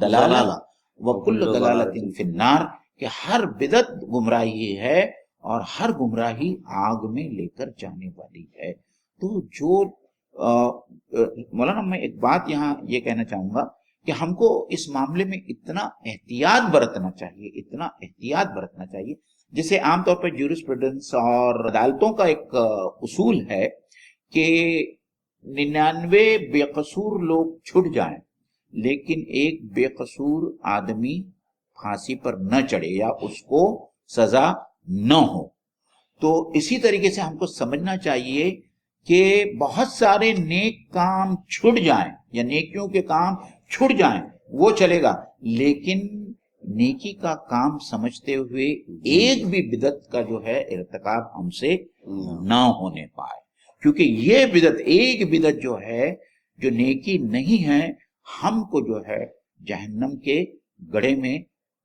دلالہ وکل دلالت فی النار، کہ ہر بدعت گمراہی ہے اور ہر گمراہی آگ میں لے کر جانے والی ہے. تو جو مولانا میں ایک بات یہاں یہ کہنا چاہوں گا کہ ہم کو اس معاملے میں اتنا احتیاط برتنا چاہیے، اتنا احتیاط برتنا چاہیے. جسے عام طور پر جیورسپروڈنس اور عدالتوں کا ایک اصول ہے کہ 99 بے قصور لوگ چھٹ جائیں لیکن ایک بے قصور آدمی پھانسی پر نہ چڑھے یا اس کو سزا نہ ہو. تو اسی طریقے سے ہم کو سمجھنا چاہیے کہ بہت سارے نیک کام چھٹ جائیں یا نیکیوں کے کام چھٹ جائیں وہ چلے گا، لیکن نیکی کا کام سمجھتے ہوئے ایک بھی بدعت کا جو ہے ارتکاب ہم سے نہ ہونے پائے، کیونکہ یہ بدعت، ایک بدعت جو ہے جو نیکی نہیں ہے، ہم کو جو ہے جہنم کے گڑھے میں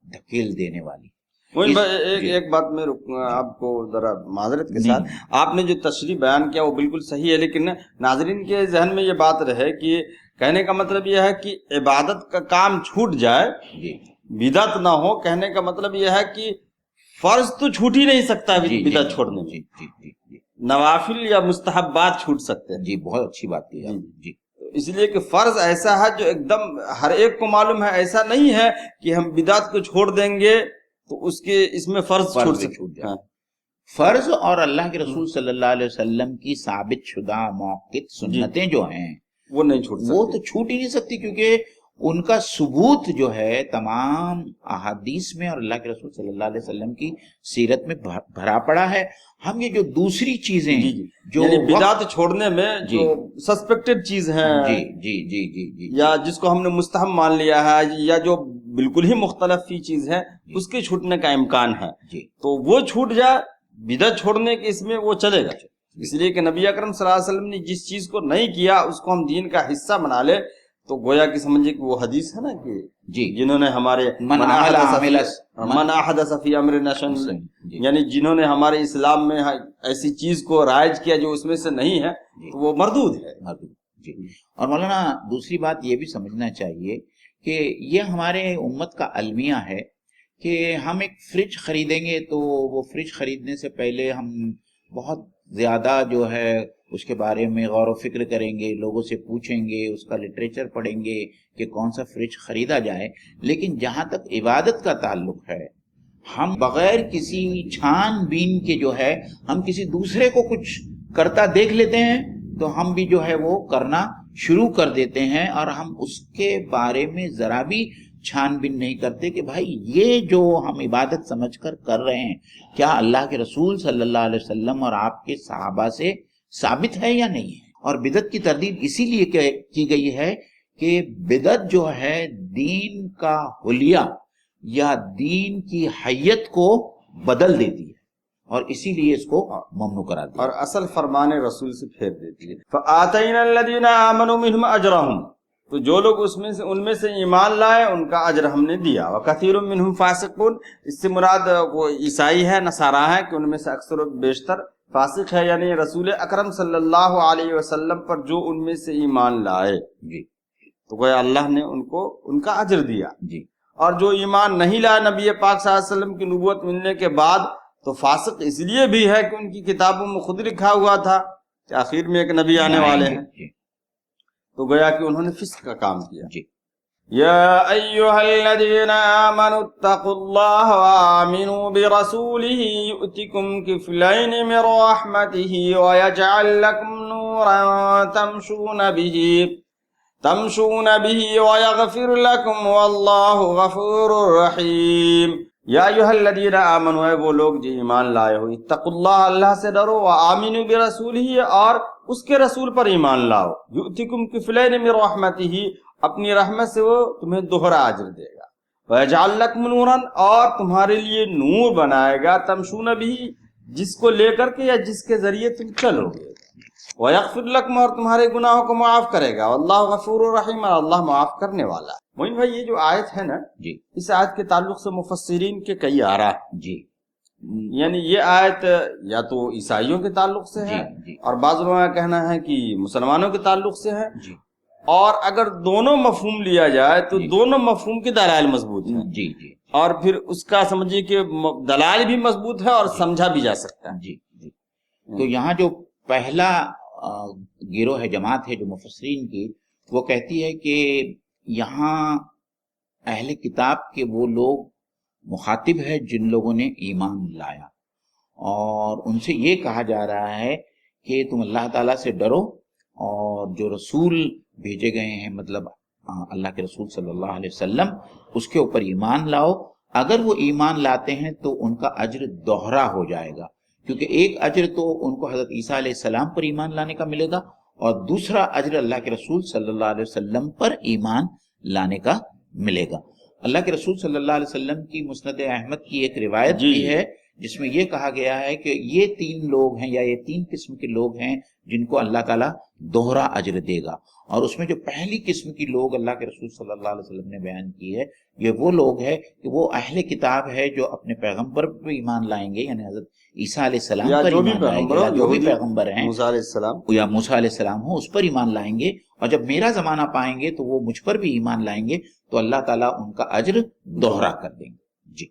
دھکیل دینے والی. ایک بات میں آپ کو ذرا معذرت کے ساتھ، آپ نے جو تشریح بیان کیا وہ بالکل صحیح ہے، لیکن ناظرین کے ذہن میں یہ بات رہے کہ کہنے کا مطلب یہ ہے کہ عبادت کا کام چھوٹ جائے، بدعت نہ ہو. کہنے کا مطلب یہ ہے کہ فرض تو چھوٹ ہی نہیں سکتا بدعت چھوڑنے میں، نوافل یا مستحبات چھوٹ سکتے ہیں. جی بہت اچھی بات کی جی. اس لیے کہ فرض ایسا ہے جو ایک دم ہر ایک کو معلوم ہے، ایسا نہیں ہے کہ ہم بدعت کو چھوڑ دیں گے تو اس میں فرض چھوٹ جائے. فرض اور اللہ کے رسول صلی اللہ علیہ وسلم کی ثابت شدہ موقت سنتیں جو ہیں وہ نہیں چھوٹ سکتی، وہ تو چھوٹ ہی نہیں سکتی، کیونکہ ان کا ثبوت جو ہے تمام احادیث میں اور اللہ کے رسول صلی اللہ علیہ وسلم کی سیرت میں بھرا پڑا ہے. ہم یہ جو دوسری چیزیں جو یعنی بدعت چھوڑنے میں جو سسپیکٹڈ چیز ہیں جی یا جس کو ہم نے مستحب مان لیا ہے یا جو بالکل ہی مختلف فی چیز ہے اس کے چھوٹنے کا امکان ہے، تو وہ چھوٹ جائے. بدعت چھوڑنے کے اس میں وہ چلے گا، اس لیے کہ نبی اکرم صلی اللہ علیہ وسلم نے جس چیز کو نہیں کیا اس کو ہم دین کا حصہ بنا لے تو گویا کہ سمجھے کہ وہ حدیث ہے نا کہ جنہوں نے ہمارے من احدث فی امرنا شیئا، یعنی جنہوں نے ہمارے اسلام میں ایسی چیز کو رائج کیا جو اس میں سے نہیں ہے تو وہ مردود ہے. جی اور مولانا دوسری بات یہ بھی سمجھنا چاہیے کہ یہ ہمارے امت کا المیہ ہے کہ ہم ایک فریج خریدیں گے تو وہ فریج خریدنے سے پہلے ہم بہت زیادہ جو ہے اس کے بارے میں غور و فکر کریں گے، لوگوں سے پوچھیں گے، اس کا لٹریچر پڑھیں گے کہ کون سا فریج خریدا جائے. لیکن جہاں تک عبادت کا تعلق ہے، ہم بغیر کسی چھان بین کے جو ہے ہم کسی دوسرے کو کچھ کرتا دیکھ لیتے ہیں تو ہم بھی جو ہے وہ کرنا شروع کر دیتے ہیں، اور ہم اس کے بارے میں ذرا بھی چھان بین نہیں کرتے کہ بھائی یہ جو ہم عبادت سمجھ کر رہے ہیں کیا اللہ کے رسول صلی اللہ علیہ وسلم اور آپ کے صحابہ سے ثابت ہے یا نہیں ہے. اور بدعت کی تردید اسی لیے کی گئی ہے کہ بدعت جو ہے دین کا حلیہ یا دین کی حیت کو بدل دیتی ہے، اور اسی لیے اس کو ممنوع کرا دیا اور اصل فرمان رسول سے پھیر دیتی ہے. فآتینا الذین آمنوا منہم اجرہم، تو جو لوگ ان میں سے ایمان لائے ان کا اجر ہم نے دیا. وکثیر منہم فاسقون، اس سے مراد وہ عیسائی ہے، نصارہ ہے کہ ان میں سے اکثر و بیشتر فاسق ہے، یعنی رسول اکرم صلی اللہ علیہ وسلم پر جو ان میں سے ایمان لائے جی تو گویا اللہ نے ان کو ان کا اجر دیا. جی اور جو ایمان نہیں لائے نبی پاک صلی اللہ علیہ وسلم کی نبوت ملنے کے بعد تو فاسق اس لیے بھی ہے کہ ان کی کتابوں میں خود لکھا ہوا تھا کہ آخر میں ایک نبی آنے والے ہیں، تو گویا کہ انہوں نے فسق کا کام کیا. جی یا ایہا الذین آمنوا اتقوا اللہ وآمنوا برسولہ یؤتکم کفلین من رحمتہ ویجعل لکم نورا تمشون به ویغفر لکم واللہ غفور رحیم. یا ایہا الذین آمنوا، اے وہ لوگ جو ایمان لائے ہو، اتقوا اللہ، اللہ سے ڈرو، وآمنوا برسولہ، اور اس کے رسول پر ایمان لاؤ. یؤتکم کفلین من رحمتہ، اپنی رحمت سے وہ تمہیں دوہرا اجر دے گا. وَيَجْعَلْ لَكُمْ نُورًا، اور تمہارے لیے نور بنائے گا، تمشون بِهِ، جس کو لے کر کے یا جس کے ذریعے تم چلو گے. وَيَغْفِرْ لَكُمْ، اور تمہارے گناہوں کو معاف کرے گا. وَاللَّهُ غَفُورٌ رَحِيمٌ، اور اللہ معاف کرنے والا. معین بھائی، یہ جو آیت ہے نا، جی اس آیت کے تعلق سے مفسرین کے کئی آراء، جی یعنی یہ آیت یا تو عیسائیوں کے تعلق سے ہے، جی اور بعض لوگوں کا کہنا ہے کہ مسلمانوں کے تعلق سے ہے. جی اور اگر دونوں مفہوم لیا جائے تو جی دونوں مفہوم کے دلائل مضبوط ہیں، جی جی اور پھر اس کا سمجھیے کہ دلائل بھی مضبوط ہے اور سمجھا بھی جا سکتا ہے. جی جی تو یہاں جو پہلا گروہ ہے، جماعت ہے جو مفسرین کی، وہ کہتی ہے کہ یہاں اہل کتاب کے وہ لوگ مخاطب ہے جن لوگوں نے ایمان لایا، اور ان سے یہ کہا جا رہا ہے کہ تم اللہ تعالیٰ سے ڈرو، اور جو رسول بھیجے گئے ہیں، مطلب اللہ کے رسول صلی اللہ علیہ وسلم، اس کے اوپر ایمان لاؤ. اگر وہ ایمان لاتے ہیں تو ان کا اجر دوہرا ہو جائے گا، کیونکہ ایک اجر تو ان کو حضرت عیسیٰ علیہ السلام پر ایمان لانے کا ملے گا، اور دوسرا اجر اللہ کے رسول صلی اللہ علیہ وسلم پر ایمان لانے کا ملے گا. اللہ کے رسول صلی اللہ علیہ وسلم کی مسند احمد کی ایک روایت بھی ہے جس میں یہ کہا گیا ہے کہ یہ 3 لوگ ہیں، یا یہ 3 قسم کے لوگ ہیں جن کو اللہ تعالیٰ دوہرا اجر دے گا. اور اس میں جو پہلی قسم کی لوگ اللہ کے رسول صلی اللہ علیہ وسلم نے بیان کی ہے، یہ وہ لوگ ہیں کہ وہ اہل کتاب ہے جو اپنے پیغمبر پر ایمان لائیں گے، یعنی حضرت عیسیٰ علیہ السلام پر ایمان لائیں گے، یا جو بھی پیغمبر ہیں، موسیٰ علیہ السلام یا موسیٰ علیہ السلام ہوں، اس پر ایمان لائیں گے. اور جب میرا زمانہ پائیں گے تو وہ مجھ پر بھی ایمان لائیں گے، تو اللہ تعالیٰ ان کا اجر دوہرا کر دیں گے. جی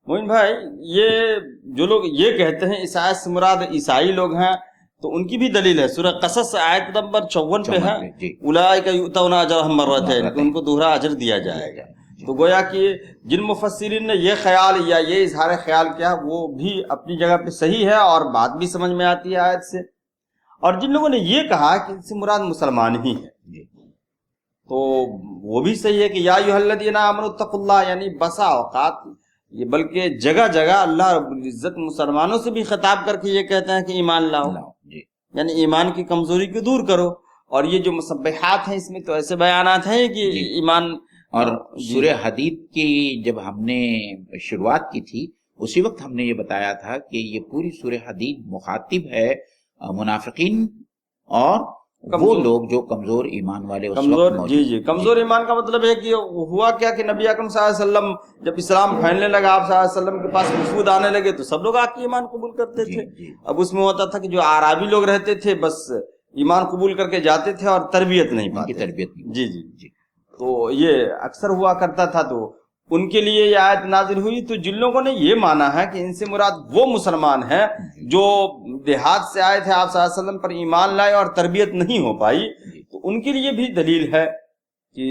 معین بھائی، یہ جو لوگ یہ کہتے ہیں اس آیت سے مراد عیسائی لوگ ہیں، تو ان کی بھی دلیل ہے، سورہ قصص آیت نمبر 54 پہ ہے، اولئک یؤتون اجرهم مرتین، کہ ان کو دوہرا اجر دیا جائے گا. تو گویا کہ جن مفسرین نے یہ خیال یا یہ اظہار خیال کیا وہ بھی اپنی جگہ پہ صحیح ہے، اور بات بھی سمجھ میں آتی ہے آیت سے. اور جن لوگوں نے یہ کہا کہ اس سے مراد مسلمان ہی ہے، تو وہ بھی صحیح ہے کہ یا ایھا الذین آمنوا اتقوا اللہ، یعنی بسا اوقات یہ بلکہ جگہ جگہ اللہ رب العزت مسلمانوں سے بھی خطاب کر کے یہ کہتے ہیں کہ ایمان لاؤ، یعنی ایمان کی کمزوری کو دور کرو. اور یہ جو مسبحات ہیں اس میں تو ایسے بیانات ہیں کہ ایمان. اور سورہ حدید کی جب ہم نے شروعات کی تھی اسی وقت ہم نے یہ بتایا تھا کہ یہ پوری سورہ حدید مخاطب ہے منافقین اور وہ لوگ جو کمزور ایمان والے اس وقت موجود. جی کمزور ایمان کا مطلب ہے کہ ہوا کیا کہ نبی اکرم صلی اللہ علیہ وسلم جب اسلام پھیلنے لگا، آپ صلی اللہ علیہ وسلم کے پاس وفود آنے لگے تو سب لوگ آپ کی ایمان قبول کرتے تھے. اب اس میں ہوتا تھا کہ جو اعرابی لوگ رہتے تھے بس ایمان قبول کر کے جاتے تھے اور تربیت نہیں ان کی پاتے. تربیت نہیں. جی جی جی. تو یہ اکثر ہوا کرتا تھا. تو ان کے لیے یہ آیت نازل ہوئی. تو جن لوگوں نے یہ مانا ہے کہ ان سے مراد وہ مسلمان ہیں جو دیہات سے آئے تھے آپ صلی اللہ علیہ وسلم پر ایمان لائے اور تربیت نہیں ہو پائی, تو ان کے لیے بھی دلیل ہے کہ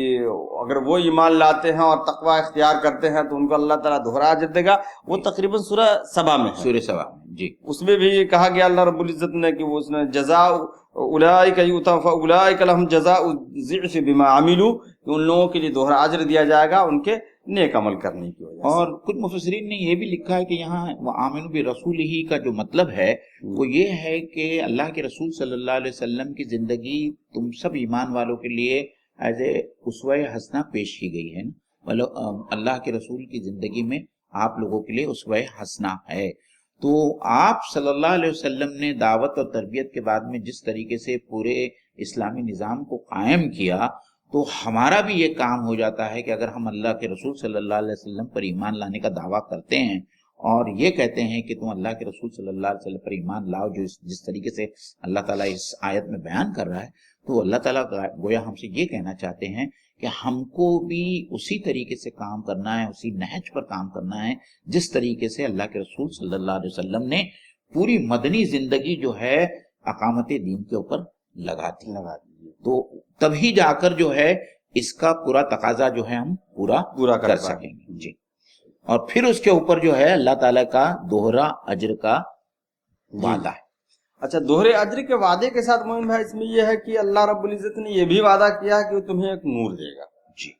اگر وہ ایمان لاتے ہیں اور تقوی اختیار کرتے ہیں تو ان کو اللہ تعالیٰ دوہرا اجر دے گا. وہ تقریباً سورہ سبا میں ہے. سورہ سبا میں جی. اس میں بھی کہا گیا اللہ رب العزت نے کہ وہ اس نے جزاء اولئک یؤتون فاولئک لهم جزاء الضعف بما عملوا, کہ ان لوگوں کے لیے دوہرا اجر دیا جائے گا ان کے نیک عمل کرنے کی وجہ سے. اور کچھ مفسرین نے یہ بھی لکھا ہے کہ یہاں وآمنوا برسولہ کا جو مطلب ہے وہ یہ ہے کہ اللہ کے رسول صلی اللہ علیہ وسلم کی زندگی تم سب ایمان والوں کے لیے ایز اے اسوہ حسنہ پیش کی گئی ہے. مطلب اللہ کے رسول کی زندگی میں آپ لوگوں کے لیے اسوہ حسنہ ہے. تو آپ صلی اللہ علیہ وسلم نے دعوت اور تربیت کے بعد میں جس طریقے سے پورے اسلامی نظام کو قائم کیا, تو ہمارا بھی یہ کام ہو جاتا ہے کہ اگر ہم اللہ کے رسول صلی اللہ علیہ وسلم پر ایمان لانے کا دعویٰ کرتے ہیں اور یہ کہتے ہیں کہ تم اللہ کے رسول صلی اللہ علیہ وسلم پر ایمان لاؤ, جو جس طریقے سے اللہ تعالیٰ اس آیت میں بیان کر رہا ہے, تو اللہ تعالیٰ گویا ہم سے یہ کہنا چاہتے ہیں کہ ہم کو بھی اسی طریقے سے کام کرنا ہے, اسی نہج پر کام کرنا ہے جس طریقے سے اللہ کے رسول صلی اللہ علیہ وسلم نے پوری مدنی زندگی جو ہے اقامت دین کے اوپر لگا دی. تو تبھی جا کر جو ہے اس کا پورا تقاضا جو ہے ہم پورا کر سکیں گے جی. اور پھر اس کے اوپر جو ہے اللہ تعالیٰ کا دوہرا اجر کا وعدہ ہے. اچھا, دوہرے اجر کے وعدے کے ساتھ مومن بھائی اس میں یہ ہے کہ اللہ رب العزت نے یہ بھی وعدہ کیا کہ وہ تمہیں ایک نور دے گا. جی,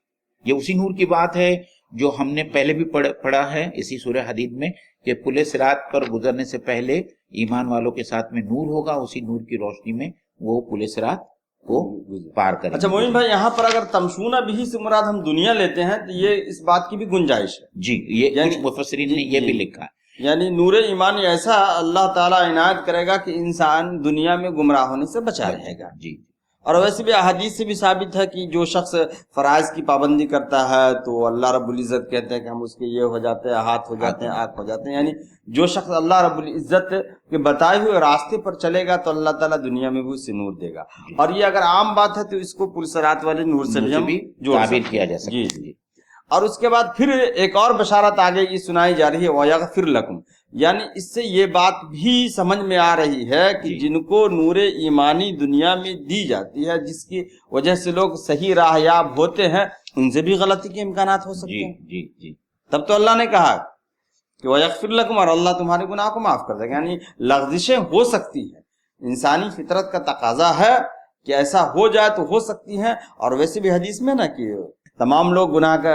یہ اسی نور کی بات ہے جو ہم نے پہلے بھی پڑھا ہے اسی سورہ حدید میں کہ پل صراط پر گزرنے سے پہلے ایمان والوں کے ساتھ میں نور ہوگا, اسی نور کی روشنی میں وہ پل صراط کو پار کریں. اچھا مومن بھائی, یہاں پر اگر تمشون بہ سے مراد ہم دنیا لیتے ہیں تو یہ اس بات کی بھی گنجائش ہے. جی, یہ کچھ مفسرین نے یہ بھی لکھا ہے. یعنی نور ایمانی ایسا اللہ تعالیٰ عنایت کرے گا کہ انسان دنیا میں گمراہ ہونے سے بچا رہے گا. جی, اور ویسے بھی احادیث سے بھی ثابت ہے کہ جو شخص فرائض کی پابندی کرتا ہے تو اللہ رب العزت کہتے ہیں کہ ہم اس کے یہ ہو جاتے ہیں, ہاتھ ہو جاتے ہیں, آنکھ ہو جاتے ہیں. یعنی جو شخص اللہ رب العزت کے بتائے ہوئے راستے پر چلے گا تو اللہ تعالیٰ دنیا میں بھی اسے نور دے گا. اور یہ اگر عام بات ہے تو اس کو پل صراط والے نور سے بھی تعبیر کیا جا سکتا ہے. جی. اور اس کے بعد پھر ایک اور بشارت آگے یہ سنائی جا رہی ہے وَيَغْفِرْ لَكُمْ, یعنی اس سے یہ بات بھی سمجھ میں آ رہی ہے کہ جن کو نور ایمانی دنیا میں دی جاتی ہے جس کی وجہ سے لوگ صحیح راہ یاب ہوتے ہیں, ان سے بھی غلطی کے امکانات ہو سکتے ہیں. جی جی. تب تو اللہ نے کہا کہ وَيَغْفِرْ لَكُمْ, اور اللہ تمہارے گناہ کو معاف کر دے گا. یعنی لغزشیں ہو سکتی ہیں, انسانی فطرت کا تقاضا ہے کہ ایسا ہو جائے تو ہو سکتی ہیں. اور ویسے بھی حدیث میں نا کہ تمام لوگ گناہ کا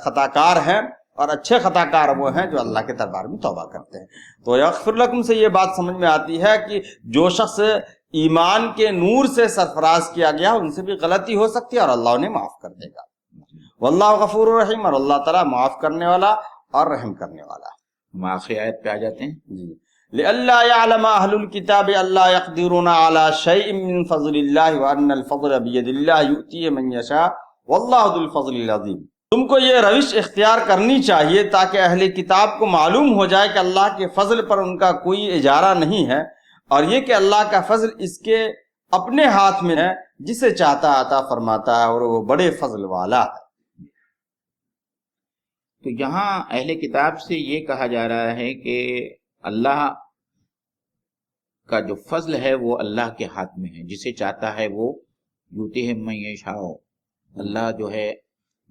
خطا کار ہیں اور اچھے خطا کار وہ ہیں جو اللہ کے دربار میں توبہ کرتے ہیں. تو یغفر لکم سے یہ بات سمجھ میں آتی ہے کہ جو شخص ایمان کے نور سے سرفراز کیا گیا ان سے بھی غلطی ہو سکتی ہے اور اللہ انہیں معاف کر دے گا. واللہ غفور الرحیم, اور اللہ تعالیٰ معاف کرنے والا اور رحم کرنے والا. ہم آخری آیت پہ آ جاتے ہیں. جی, لئلا يعلم اہل الكتاب الا يقدرون على شيء من فضل الله وان الفضل بيد الله يؤتيه من يشاء واللہ ذو الفضل العظیم. تم کو یہ روش اختیار کرنی چاہیے تاکہ اہل کتاب کو معلوم ہو جائے کہ اللہ کے فضل پر ان کا کوئی اجارہ نہیں ہے, اور یہ کہ اللہ کا فضل اس کے اپنے ہاتھ میں ہے, جسے چاہتا عطا فرماتا ہے اور وہ بڑے فضل والا ہے. تو یہاں اہل کتاب سے یہ کہا جا رہا ہے کہ اللہ کا جو فضل ہے وہ اللہ کے ہاتھ میں ہے, جسے چاہتا ہے وہ یؤتیہ من یشاء, اللہ جو ہے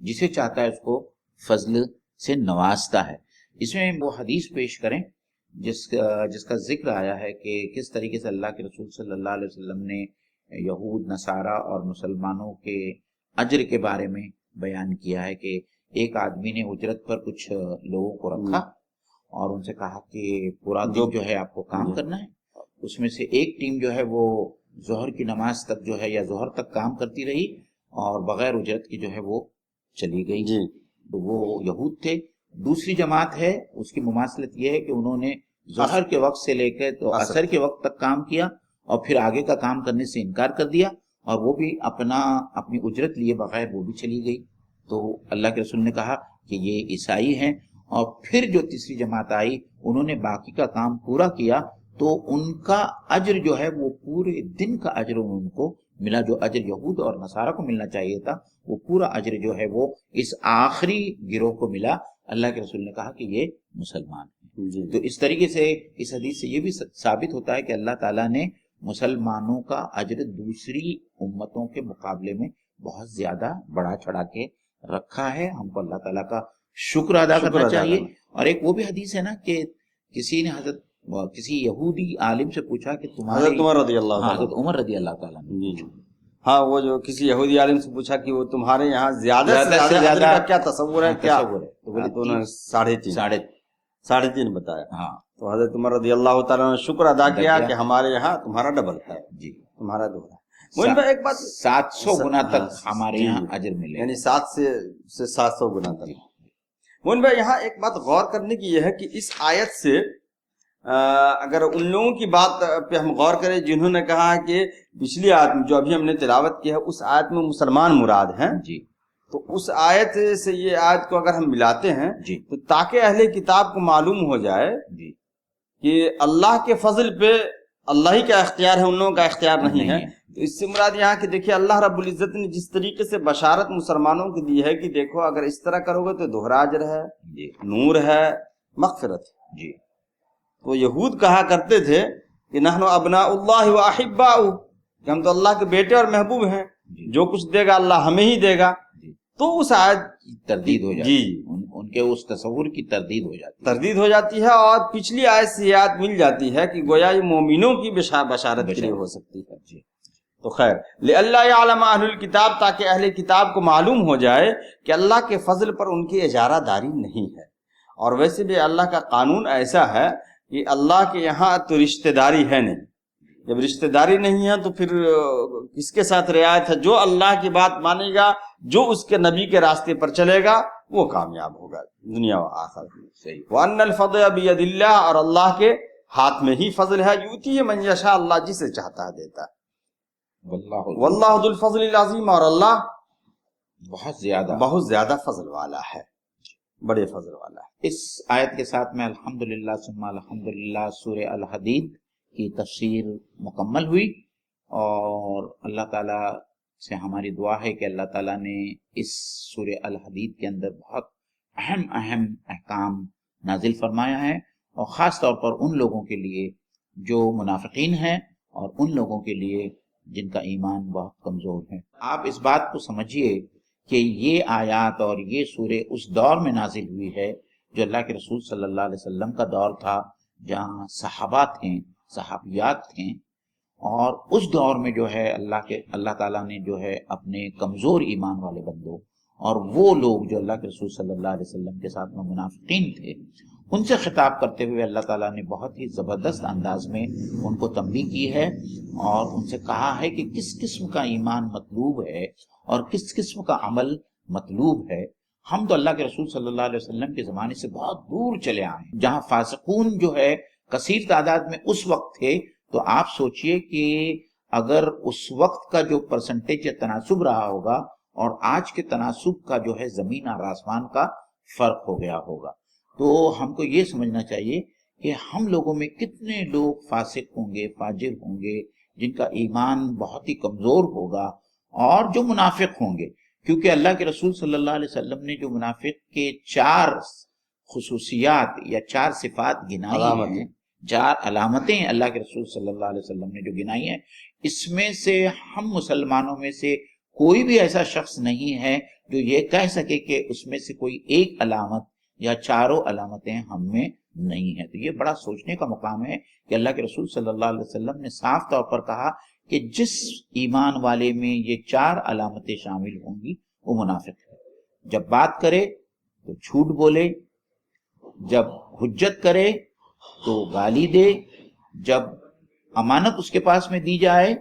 جسے چاہتا ہے اس کو فضل سے نوازتا ہے. اس میں وہ حدیث پیش کریں جس کا ذکر آیا ہے کہ کس طریقے سے اللہ کے رسول صلی اللہ علیہ وسلم نے یہود, نصارہ اور مسلمانوں کے اجر کے بارے میں بیان کیا ہے کہ ایک آدمی نے اجرت پر کچھ لوگوں کو رکھا اور ان سے کہا کہ پورا دن جو ہے آپ کو کام کرنا ہے. اس میں سے ایک ٹیم جو ہے وہ ظہر کی نماز تک جو ہے یا ظہر تک کام کرتی رہی اور بغیر اجرت کی جو ہے وہ چلی گئی. تو وہ یہود تھے. دوسری جماعت ہے, اس کی مماثلت یہ ہے کہ انہوں نے ظہر کے وقت سے لے کے تو عصر کے وقت تک کام کیا اور پھر آگے کا کام کرنے سے انکار کر دیا, اور وہ بھی اپنی اجرت لیے بغیر وہ بھی چلی گئی. تو اللہ کے رسول نے کہا کہ یہ عیسائی ہیں. اور پھر جو تیسری جماعت آئی انہوں نے باقی کا کام پورا کیا تو ان کا اجر جو ہے وہ پورے دن کا اجر ان کو ملا. جو اجر یہود اور نصارہ کو ملنا چاہیے تھا وہ پورا اجر جو ہے وہ اس آخری گروہ کو ملا. اللہ کے رسول نے کہا کہ یہ مسلمان ہیں. تو اس طریقے سے اس حدیث سے یہ بھی ثابت ہوتا ہے کہ اللہ تعالیٰ نے مسلمانوں کا اجر دوسری امتوں کے مقابلے میں بہت زیادہ بڑھا چڑھا کے رکھا ہے. ہم کو اللہ تعالیٰ کا شکر ادا کرنا چاہیے. اور ایک وہ بھی حدیث ہے نا کہ کسی نے کسی یہودی عالم سے پوچھا کہ تمہارے حضرت عمر رضی اللہ حضرت عمر رضی اللہ تعالیٰ جی ہاں وہ جو کسی یہودی عالم سے پوچھا کہ وہ تمہارے یہاں زیادہ سے زیادہ کا کیا تصور ہے کیا، تو بولے تو انہوں نے 3.5 بتایا. ہاں تو حضرت عمر رضی اللہ تعالیٰ نے شکر ادا کیا کہ ہمارے یہاں تمہارا ڈبل ہے جی تمہارا دوہرا. مومن بھائی ایک بات 700 گنا تک ہمارے یہاں اجر ملے، یعنی 7 سے 700 گنا تک. مومن بھائی یہاں ایک بات غور کرنے کی یہ ہے کہ اس آیت سے اگر ان لوگوں کی بات پہ ہم غور کریں جنہوں نے کہا کہ پچھلی آیت میں جو ابھی ہم نے تلاوت کی ہے اس آیت میں مسلمان مراد ہیں جی، تو اس آیت سے یہ آیت کو اگر ہم ملاتے ہیں جی تو تاکہ اہل کتاب کو معلوم ہو جائے جی کہ اللہ کے فضل پہ اللہ ہی کا اختیار ہے، ان لوگوں کا اختیار نہیں ہے. تو اس سے مراد یہاں کہ دیکھیے اللہ رب العزت نے جس طریقے سے بشارت مسلمانوں کو دی ہے کہ دیکھو اگر اس طرح کرو گے تو دوہرا اجر ہے، جی نور ہے، مغفرت ہے. جی. تو یہود کہا کرتے تھے کہ نحن ابناء اللہ و احباؤہ، کہ ہم تو اللہ کے بیٹے اور محبوب ہیں، جو کچھ دے گا اللہ ہمیں ہی دے گا. تو اس آیت تردید ہو جاتی ہے، ان کے اس تصور کی تردید ہو جاتی ہے. اور پچھلی آیت سے یہ آیت مل جاتی ہے کہ گویا یہ مومنوں کی بشارت کے لیے ہو سکتی ہے. جی. تو خیر لئلا یعلم اہل الکتاب، تاکہ اہل کتاب کو معلوم ہو جائے کہ اللہ کے فضل پر ان کی اجارہ داری نہیں ہے. اور ویسے بھی اللہ کا قانون ایسا ہے کہ اللہ کے یہاں تو رشتہ داری ہے نہیں. جب رشتہ داری نہیں ہے تو پھر کس کے ساتھ رعایت ہے؟ جو اللہ کی بات مانے گا، جو اس کے نبی کے راستے پر چلے گا وہ کامیاب ہوگا دنیا و آخرت میں. صحیح. وَأَنَّ الْفَضْلَ بِيَدِ اللَّهِ، اور اللہ کے ہاتھ میں ہی فضل ہے. یؤتیہ من یشاء، اللہ جسے چاہتا ہے دیتا ہے. واللہ ذو الفضل العظیم، اور اللہ بہت زیادہ فضل والا ہے، بڑے فضل والا ہے. اس آیت کے ساتھ میں الحمدللہ ثم الحمدللہ سورہ الحدید کی تفسیر مکمل ہوئی. اور اللہ تعالیٰ سے ہماری دعا ہے کہ اللہ تعالیٰ نے اس سورہ الحدید کے اندر بہت اہم احکام نازل فرمایا ہے، اور خاص طور پر ان لوگوں کے لیے جو منافقین ہیں اور ان لوگوں کے لیے جن کا ایمان بہت کمزور ہے. آپ اس بات کو سمجھیے کہ یہ آیات اور یہ سورہ اس دور میں نازل ہوئی ہے جو اللہ کے رسول صلی اللہ علیہ وسلم کا دور تھا، جہاں صحابہ تھیں، صحابیات تھیں. اور اس دور میں جو ہے اللہ تعالیٰ نے جو ہے اپنے کمزور ایمان والے بندوں اور وہ لوگ جو اللہ کے رسول صلی اللہ علیہ وسلم کے ساتھ میں منافقین تھے، ان سے خطاب کرتے ہوئے اللہ تعالیٰ نے بہت ہی زبردست انداز میں ان کو تنبیہ کی ہے اور ان سے کہا ہے کہ کس قسم کا ایمان مطلوب ہے اور کس قسم کا عمل مطلوب ہے. ہم تو اللہ کے رسول صلی اللہ علیہ وسلم کے زمانے سے بہت دور چلے آئے ہیں، جہاں فاسقون جو ہے کثیر تعداد میں اس وقت تھے. تو آپ سوچئے کہ اگر اس وقت کا جو پرسنٹیج یا تناسب رہا ہوگا اور آج کے تناسب کا جو ہے زمین اور آسمان کا فرق ہو گیا ہوگا. تو ہم کو یہ سمجھنا چاہیے کہ ہم لوگوں میں کتنے لوگ فاسق ہوں گے، فاجر ہوں گے، جن کا ایمان بہت ہی کمزور ہوگا، اور جو منافق ہوں گے. کیونکہ اللہ کے رسول صلی اللہ علیہ وسلم نے جو منافق کے 4 خصوصیات یا 4 صفات گنائی ہیں، 4 علامتیں اللہ کے رسول صلی اللہ علیہ وسلم نے جو گنائی ہیں، اس میں سے ہم مسلمانوں میں سے کوئی بھی ایسا شخص نہیں ہے جو یہ کہہ سکے کہ اس میں سے کوئی ایک علامت یا 4 علامتیں ہم میں نہیں ہیں. تو یہ بڑا سوچنے کا مقام ہے کہ اللہ کے رسول صلی اللہ علیہ وسلم نے صاف طور پر کہا کہ جس ایمان والے میں یہ 4 علامتیں شامل ہوں گی وہ منافق ہے. جب بات کرے تو جھوٹ بولے، جب حجت کرے تو گالی دے، جب امانت اس کے پاس میں دی جائے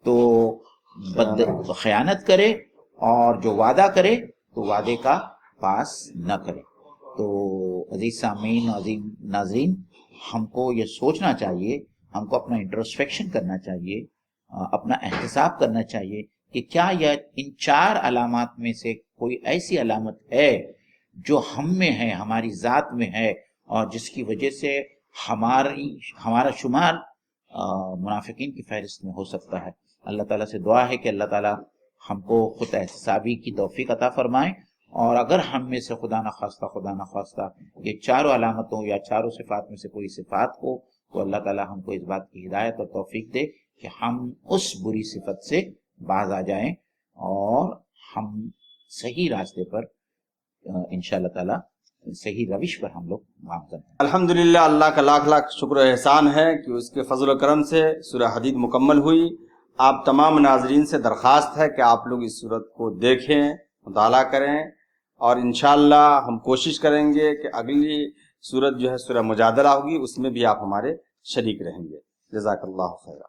تو خیانت کرے، اور جو وعدہ کرے تو وعدے کا پاس نہ کرے. تو عزیز سامعین، عظیم ناظرین، ہم کو یہ سوچنا چاہیے، ہم کو اپنا انٹروسپیکشن کرنا چاہیے، اپنا احتساب کرنا چاہیے کہ کیا یہ ان 4 علامات میں سے کوئی ایسی علامت ہے جو ہم میں ہے، ہماری ذات میں ہے، اور جس کی وجہ سے ہمارا شمار منافقین کی فہرست میں ہو سکتا ہے۔ اللہ تعالیٰ سے دعا ہے کہ اللہ تعالیٰ ہم کو خود احتسابی کی توفیق عطا فرمائے، اور اگر ہم میں سے خدا نخواستہ یہ چاروں علامتوں یا چاروں صفات میں سے کوئی صفات ہو تو اللہ تعالیٰ ہم کو اس بات کی ہدایت اور توفیق دے کہ ہم اس بری صفت سے باز آ جائیں اور ہم صحیح راستے پر انشاءاللہ تعالیٰ صحیح روش پر ہم لوگ گامزن ہیں۔ الحمدللہ، اللہ کا لاکھ لاکھ شکر و احسان ہے کہ اس کے فضل و کرم سے سورہ حدید مکمل ہوئی۔ آپ تمام ناظرین سے درخواست ہے کہ آپ لوگ اس سورت کو دیکھیں، مطالعہ کریں، اور انشاءاللہ ہم کوشش کریں گے کہ اگلی سورت جو ہے سورہ مجادلہ ہوگی، اس میں بھی آپ ہمارے شریک رہیں گے۔ جزاک اللہ خیرہ۔